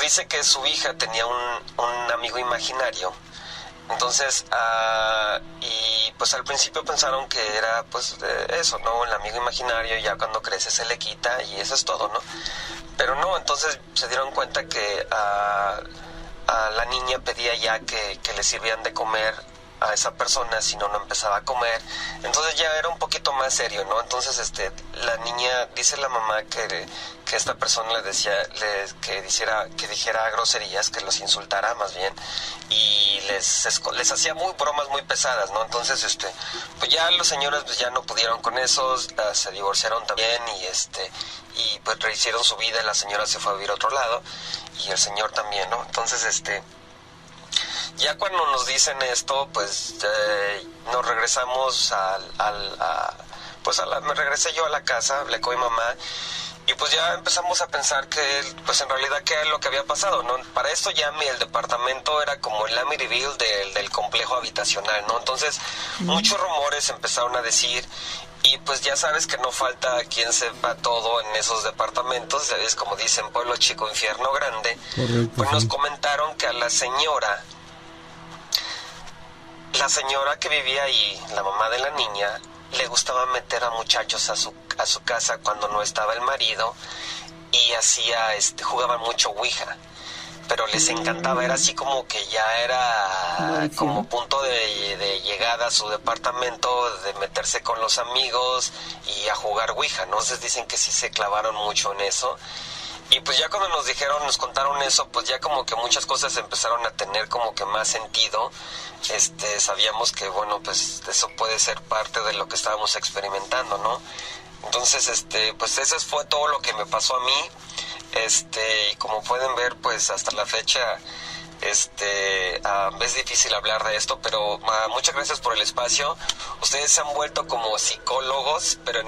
Dice que su hija tenía un amigo imaginario. Entonces, y pues al principio pensaron que era pues eso, ¿no? El amigo imaginario, ya cuando crece se le quita y eso es todo, ¿no? Pero no, entonces se dieron cuenta que a la niña pedía ya que le sirvieran de comer a esa persona, si no empezaba a comer. Entonces ya era un poquito más serio, ¿no? Entonces la niña, dice la mamá que esta persona le decía que dijera groserías, que los insultara más bien, y les hacía bromas muy pesadas, ¿no? Entonces pues ya los señores pues ya no pudieron con eso, se divorciaron también y pues rehicieron su vida. La señora se fue a vivir a otro lado y el señor también, ¿no? Entonces ya cuando nos dicen esto, pues nos regresamos me regresé yo a la casa, hablé con mi mamá y pues ya empezamos a pensar que pues en realidad qué era lo que había pasado, ¿no? Para esto ya el departamento era como el Amityville del complejo habitacional, ¿no? Entonces muchos rumores empezaron a decir. Y pues ya sabes que no falta quien sepa todo en esos departamentos, es como dicen, pueblo chico, infierno grande. Correcto, pues nos comentaron que a la señora que vivía ahí, la mamá de la niña, le gustaba meter a muchachos a su casa cuando no estaba el marido y jugaban mucho Ouija. Pero les encantaba, era así como que ya era como punto de llegada a su departamento, de meterse con los amigos y a jugar Ouija, ¿no? Entonces dicen que sí se clavaron mucho en eso. Y pues ya cuando nos contaron eso, pues ya como que muchas cosas empezaron a tener como que más sentido. Sabíamos que, bueno, pues eso puede ser parte de lo que estábamos experimentando, ¿no? Entonces, pues eso fue todo lo que me pasó a mí. Y como pueden ver, pues hasta la fecha es difícil hablar de esto, pero muchas gracias por el espacio. Ustedes se han vuelto como psicólogos, pero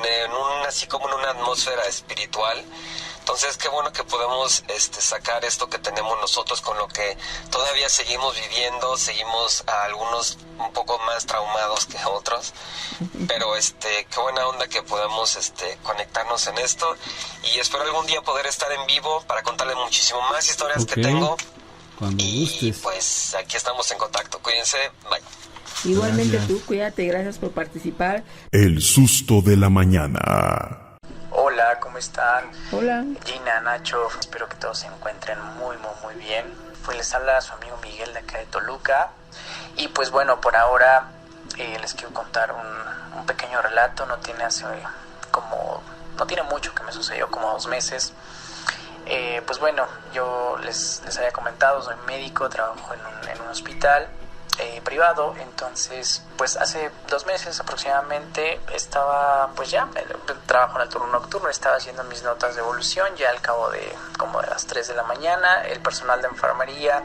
así como en una atmósfera espiritual. Entonces, qué bueno que podemos sacar esto que tenemos nosotros, con lo que todavía seguimos viviendo, seguimos a algunos un poco más traumados que otros, pero qué buena onda que podamos conectarnos en esto, y espero algún día poder estar en vivo para contarles muchísimo más historias que tengo. Cuando gustes. Pues aquí estamos en contacto. Cuídense, bye. Igualmente tú, cuídate, gracias por participar. El susto de la mañana. Hola, ¿cómo están? Hola. Gina, Nacho, espero que todos se encuentren muy bien. Pues les habla su amigo Miguel de acá de Toluca. Y pues bueno, por ahora les quiero contar un pequeño relato. No tiene mucho que me sucedió, como 2 meses. Pues bueno, yo les había comentado, soy médico, trabajo en un hospital privado. Entonces pues hace 2 meses aproximadamente estaba pues ya trabajo en el turno nocturno, estaba haciendo mis notas de evolución. Ya al cabo de como de las 3 de la mañana el personal de enfermería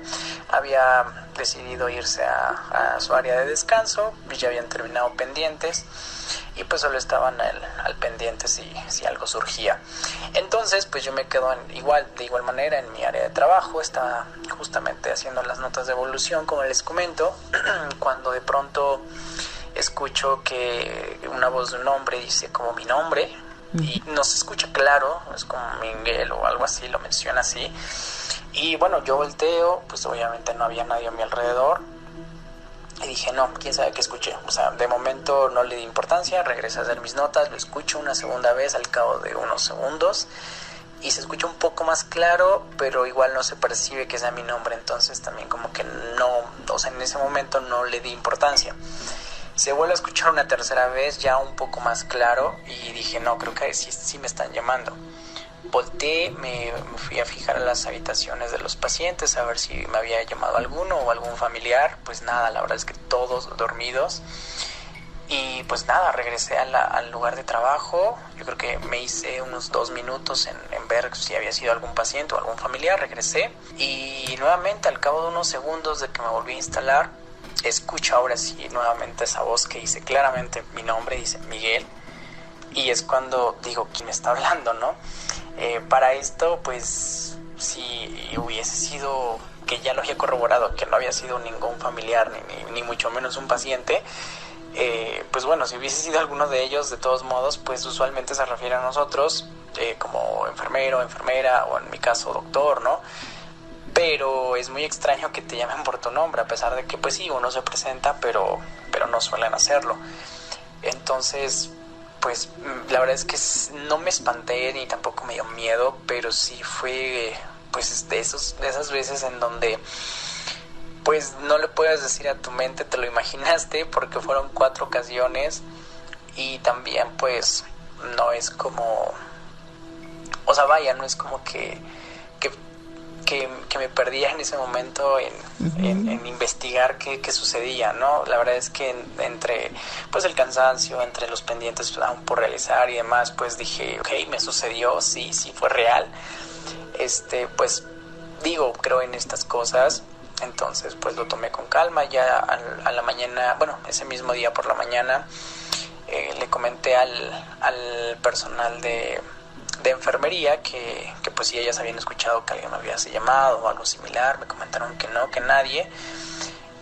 había decidido irse a su área de descanso, ya habían terminado pendientes y pues solo estaban al pendiente si algo surgía. Entonces pues yo me quedo de igual manera en mi área de trabajo. Estaba justamente haciendo las notas de evolución, como les comento, cuando de pronto escucho que una voz de un hombre dice como mi nombre, y no se escucha claro, es como Miguel o algo así, lo menciona así. Y bueno, yo volteo, pues obviamente no había nadie a mi alrededor. Y dije, no, quién sabe qué escuché. O sea, de momento no le di importancia, regresé a hacer mis notas, lo escucho una segunda vez al cabo de unos segundos. Y se escucha un poco más claro, pero igual no se percibe que sea mi nombre. Entonces también como que no, o sea, en ese momento no le di importancia. Se vuelve a escuchar una tercera vez, ya un poco más claro, y dije, no, creo que sí me están llamando. Volteé, me fui a fijar a las habitaciones de los pacientes a ver si me había llamado alguno o algún familiar. Pues nada, la verdad es que todos dormidos. Y pues nada, regresé al lugar de trabajo. Yo creo que me hice unos 2 minutos en ver si había sido algún paciente o algún familiar. Regresé y nuevamente al cabo de unos segundos de que me volví a instalar, escucho ahora sí nuevamente esa voz que dice claramente mi nombre, dice Miguel. Y es cuando digo, ¿quién me está hablando, no? Para esto, pues, si hubiese sido que ya lo había corroborado, que no había sido ningún familiar, ni mucho menos un paciente, pues bueno, si hubiese sido alguno de ellos, de todos modos, pues usualmente se refiere a nosotros como enfermero, enfermera, o en mi caso, doctor, ¿no? Pero es muy extraño que te llamen por tu nombre, a pesar de que, pues sí, uno se presenta, pero no suelen hacerlo. Entonces, pues la verdad es que no me espanté ni tampoco me dio miedo, pero sí fue pues de esas veces en donde pues no le puedes decir a tu mente, te lo imaginaste, porque fueron 4 ocasiones. Y también pues no es como, o sea, vaya, no es como que me perdía en ese momento en investigar qué sucedía, ¿no? La verdad es que entre pues el cansancio, entre los pendientes aún por realizar y demás, pues dije, ok, me sucedió, sí fue real. Pues digo, creo en estas cosas. Entonces pues lo tomé con calma. Ya a la mañana, bueno, ese mismo día por la mañana, le comenté al personal de enfermería que pues si ellas habían escuchado que alguien me había llamado o algo similar. Me comentaron que no, que nadie.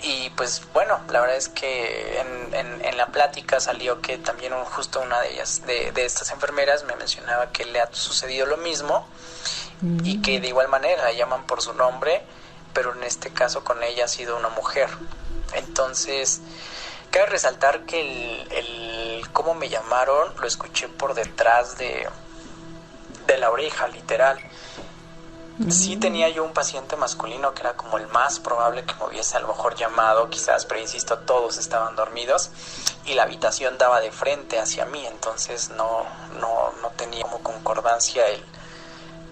Y pues bueno, la verdad es que en la plática salió que también justo una de ellas, de estas enfermeras, me mencionaba que le ha sucedido lo mismo y que de igual manera la llaman por su nombre, pero en este caso con ella ha sido una mujer. Entonces cabe resaltar que el cómo me llamaron lo escuché por detrás de la oreja, literal. Sí tenía yo un paciente masculino que era como el más probable que me hubiese a lo mejor llamado, quizás, pero insisto, todos estaban dormidos y la habitación daba de frente hacia mí, entonces no tenía como concordancia el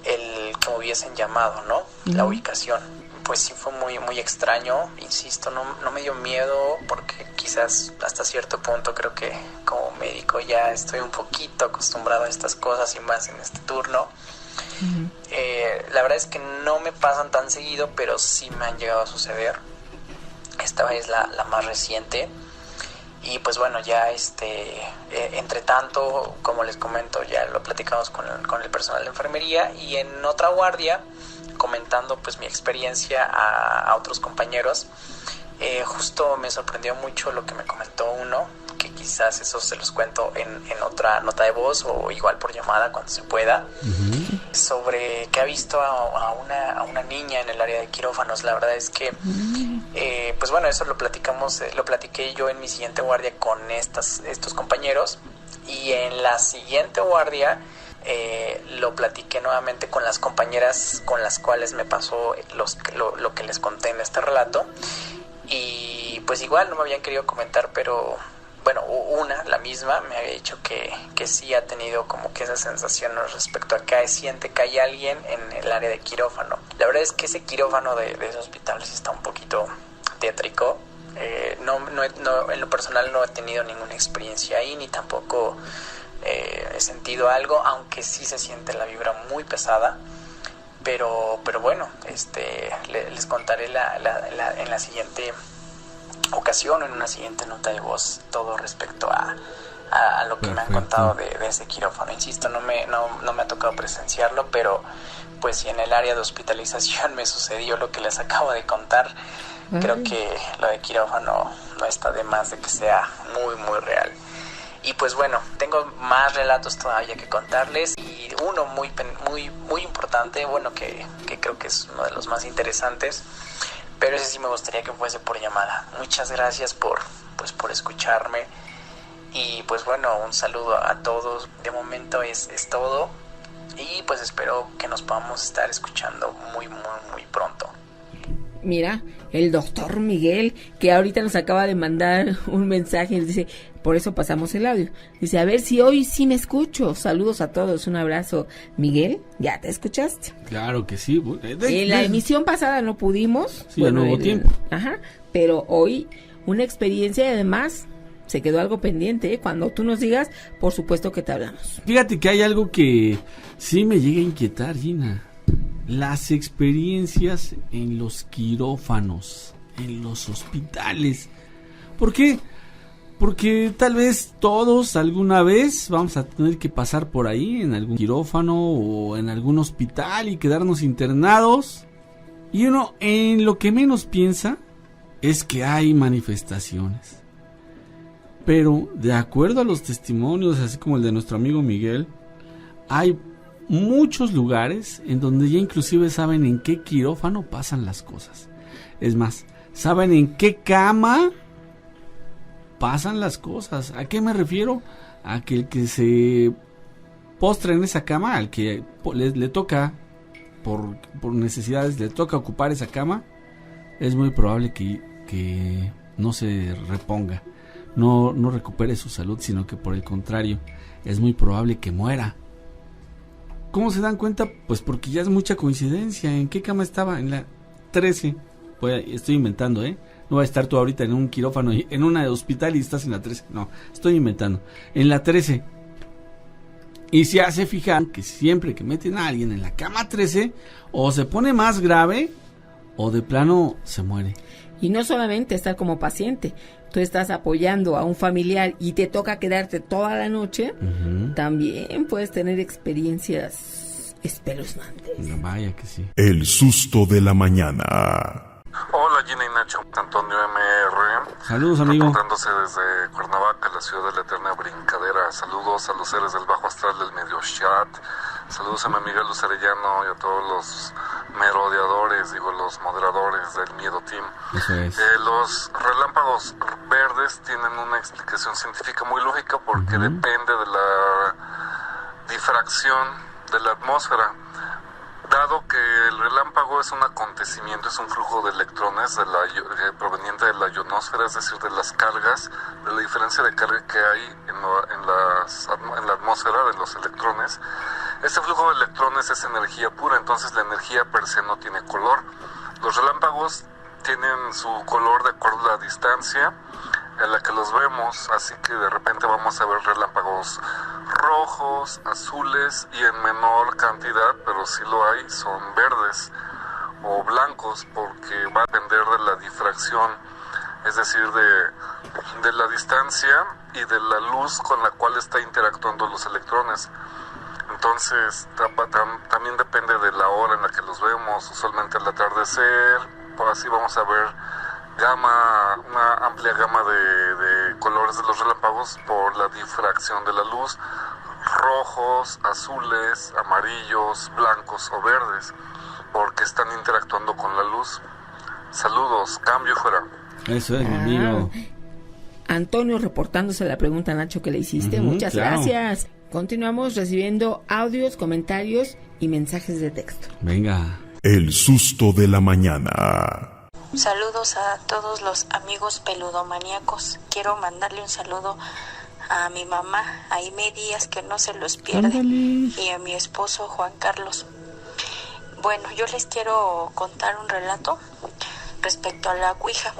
que me hubiesen llamado, ¿no? La ubicación. Pues sí fue muy extraño, insisto, no me dio miedo porque quizás hasta cierto punto creo que como médico ya estoy un poquito acostumbrado a estas cosas y más en este turno. La verdad es que no me pasan tan seguido, pero sí me han llegado a suceder. Esta vez la más reciente. Y pues bueno, ya entre tanto, como les comento, ya lo platicamos con el personal de enfermería, y en otra guardia, comentando pues mi experiencia a otros compañeros, justo me sorprendió mucho lo que me comentó uno, que quizás eso se los cuento en otra nota de voz o igual por llamada cuando se pueda, sobre que ha visto a una niña en el área de quirófanos. La verdad es que pues bueno, eso lo platiqué yo en mi siguiente guardia con estos compañeros, y en la siguiente guardia lo platiqué nuevamente con las compañeras con las cuales me pasó lo que les conté en este relato, y pues igual no me habían querido comentar, pero bueno, la misma me había dicho que sí ha tenido como que esa sensación respecto a que siente que hay alguien en el área de quirófano. La verdad es que ese quirófano de ese hospital sí está un poquito tétrico. En lo personal no he tenido ninguna experiencia ahí, ni tampoco he sentido algo, aunque sí se siente la vibra muy pesada. Pero bueno, les contaré en la siguiente ocasión, en una siguiente nota de voz, todo respecto a lo que me han contado de ese quirófano. Insisto, no me ha tocado presenciarlo, pero pues si en el área de hospitalización me sucedió lo que les acabo de contar, creo que lo de quirófano no está de más de que sea muy muy real. Y pues bueno, tengo más relatos todavía que contarles, y uno muy muy importante, bueno, que creo que es uno de los más interesantes, pero ese sí me gustaría que fuese por llamada. Muchas gracias por escucharme, y pues bueno, un saludo a todos. De momento es todo, y pues espero que nos podamos estar escuchando muy muy muy pronto. Mira, el doctor Miguel, que ahorita nos acaba de mandar un mensaje, y nos dice, por eso pasamos el audio. Dice, a ver si hoy sí me escucho. Saludos a todos, un abrazo. Miguel, ¿ya te escuchaste? Claro que sí. En la emisión pasada no pudimos. Sí, bueno, no hubo tiempo. Ajá, pero hoy una experiencia, y además se quedó algo pendiente, ¿eh? Cuando tú nos digas, por supuesto que te hablamos. Fíjate que hay algo que sí me llega a inquietar, Gina. Las experiencias en los quirófanos, en los hospitales. ¿Por qué? Porque tal vez todos alguna vez vamos a tener que pasar por ahí en algún quirófano o en algún hospital y quedarnos internados. Y uno en lo que menos piensa es que hay manifestaciones. Pero de acuerdo a los testimonios, así como el de nuestro amigo Miguel, hay muchos lugares en donde ya inclusive saben en qué quirófano pasan las cosas. Es más, saben en qué cama pasan las cosas. ¿A qué me refiero? A que el que se postra en esa cama, al que le toca por necesidades, le toca ocupar esa cama, es muy probable que no se reponga, no recupere su salud, sino que por el contrario, es muy probable que muera. ¿Cómo se dan cuenta? Pues porque ya es mucha coincidencia. ¿En qué cama estaba? En la 13. Pues estoy inventando, No va a estar tú ahorita en un quirófano, en un hospital, y estás en la 13. No, estoy inventando. En la 13. Y se hace fijar que siempre que meten a alguien en la cama 13, o se pone más grave, o de plano se muere. Y no solamente estar como paciente, tú estás apoyando a un familiar y te toca quedarte toda la noche, también puedes tener experiencias espeluznantes. No, vaya que sí. El susto de la mañana. Hola Gina y Nacho, Antonio MR. Saludos, amigo. Reportándose desde Cuernavaca, la ciudad de la eterna brincadera. Saludos a los seres del bajo astral del medio chat. Saludos a mi amiga Luz Arellano y a todos los merodeadores, los moderadores del Miedo Team. Eso es. Los relámpagos verdes tienen una explicación científica muy lógica porque depende de la difracción de la atmósfera. Dado que el relámpago es un acontecimiento, es un flujo de electrones proveniente de la ionosfera, es decir, de las cargas, de la diferencia de carga que hay en la atmósfera de los electrones. Este flujo de electrones es energía pura, entonces la energía per se no tiene color. Los relámpagos tienen su color de acuerdo a la distancia en la que los vemos, así que de repente vamos a ver relámpagos rojos, azules y en menor cantidad, pero si lo hay, son verdes o blancos, porque va a depender de la difracción es decir, de la distancia y de la luz con la cual está interactuando los electrones. Entonces también depende de la hora en la que los vemos, usualmente al atardecer, por así vamos a ver una amplia gama de colores de los relámpagos por la difracción de la luz, rojos, azules, amarillos, blancos o verdes, porque están interactuando con la luz. Saludos, cambio fuera. Eso es, mi amigo. Antonio reportándose la pregunta, Nacho, que le hiciste. Muchas gracias. Continuamos recibiendo audios, comentarios y mensajes de texto. Venga. El susto de la mañana. Saludos a todos los amigos peludomaníacos. Quiero mandarle un saludo a mi mamá, Aime Díaz, que no se los pierde, y a mi esposo Juan Carlos. Bueno, yo les quiero contar un relato respecto a la ouija.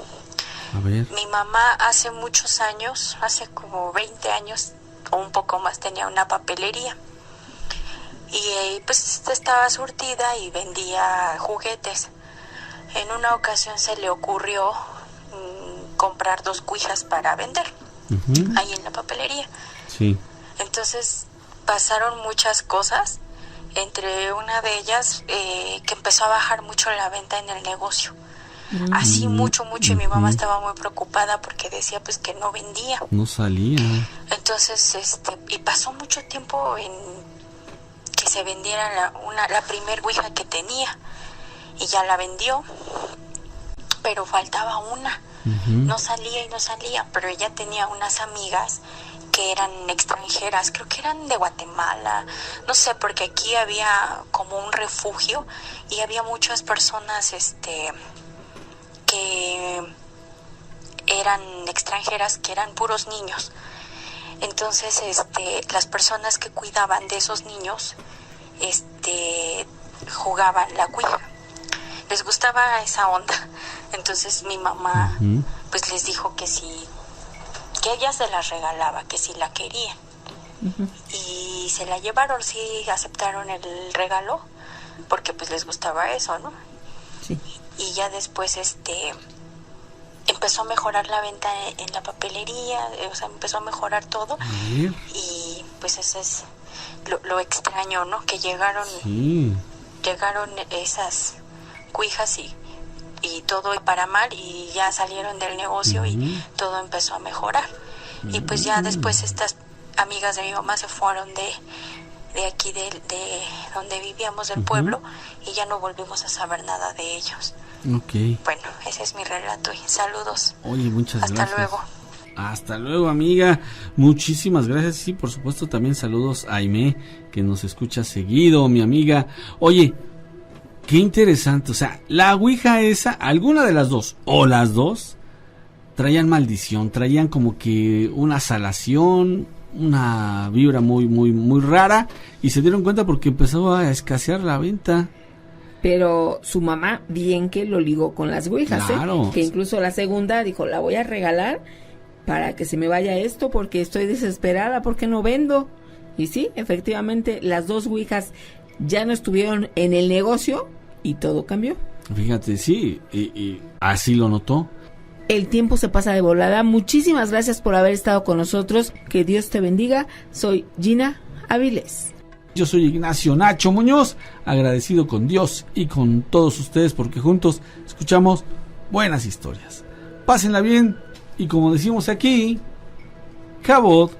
A ver. Mi mamá hace muchos años, hace como 20 años o un poco más, tenía una papelería y pues estaba surtida y vendía juguetes. En una ocasión se le ocurrió comprar 2 ouijas para vender ahí en la papelería. Sí. Entonces pasaron muchas cosas, entre una de ellas que empezó a bajar mucho la venta en el negocio. Así mucho, y mi mamá estaba muy preocupada porque decía pues que no vendía. No salía. Entonces, y pasó mucho tiempo en que se vendiera la primer ouija que tenía, y ya la vendió, pero faltaba una. No salía, pero ella tenía unas amigas que eran extranjeras, creo que eran de Guatemala, no sé, porque aquí había como un refugio y había muchas personas que eran extranjeras, que eran puros niños. Entonces las personas que cuidaban de esos niños jugaban la ouija, les gustaba esa onda. Entonces mi mamá pues les dijo que ella se las regalaba, que si la querían. Y se la llevaron, sí aceptaron el regalo porque pues les gustaba eso, ¿no? Sí. Y ya después empezó a mejorar la venta en la papelería, o sea, empezó a mejorar todo. Y pues eso es lo extraño, ¿no? Que llegaron esas ouijas y todo y para mal, y ya salieron del negocio y todo empezó a mejorar. Y pues ya después estas amigas de mi mamá se fueron de aquí, de donde vivíamos, del pueblo, y ya no volvimos a saber nada de ellos. Okay. Bueno, ese es mi relato y saludos. Oye, muchas gracias. Hasta luego. Hasta luego, amiga. Muchísimas gracias. Sí, por supuesto, también saludos a Aimé, que nos escucha seguido, mi amiga. Oye, qué interesante. O sea, la ouija esa, alguna de las dos, o las dos, traían maldición, traían como que una salación, una vibra muy, muy, muy rara, y se dieron cuenta porque empezó a escasear la venta. Pero su mamá bien que lo ligó con las ouijas, claro. Que incluso la segunda dijo, la voy a regalar para que se me vaya esto porque estoy desesperada, porque no vendo. Y sí, efectivamente, las 2 ouijas ya no estuvieron en el negocio y todo cambió. Fíjate, sí, y así lo notó. El tiempo se pasa de volada. Muchísimas gracias por haber estado con nosotros. Que Dios te bendiga. Soy Gina Avilés. Yo soy Ignacio Nacho Muñoz, agradecido con Dios y con todos ustedes porque juntos escuchamos buenas historias. Pásenla bien y como decimos aquí, Cabot.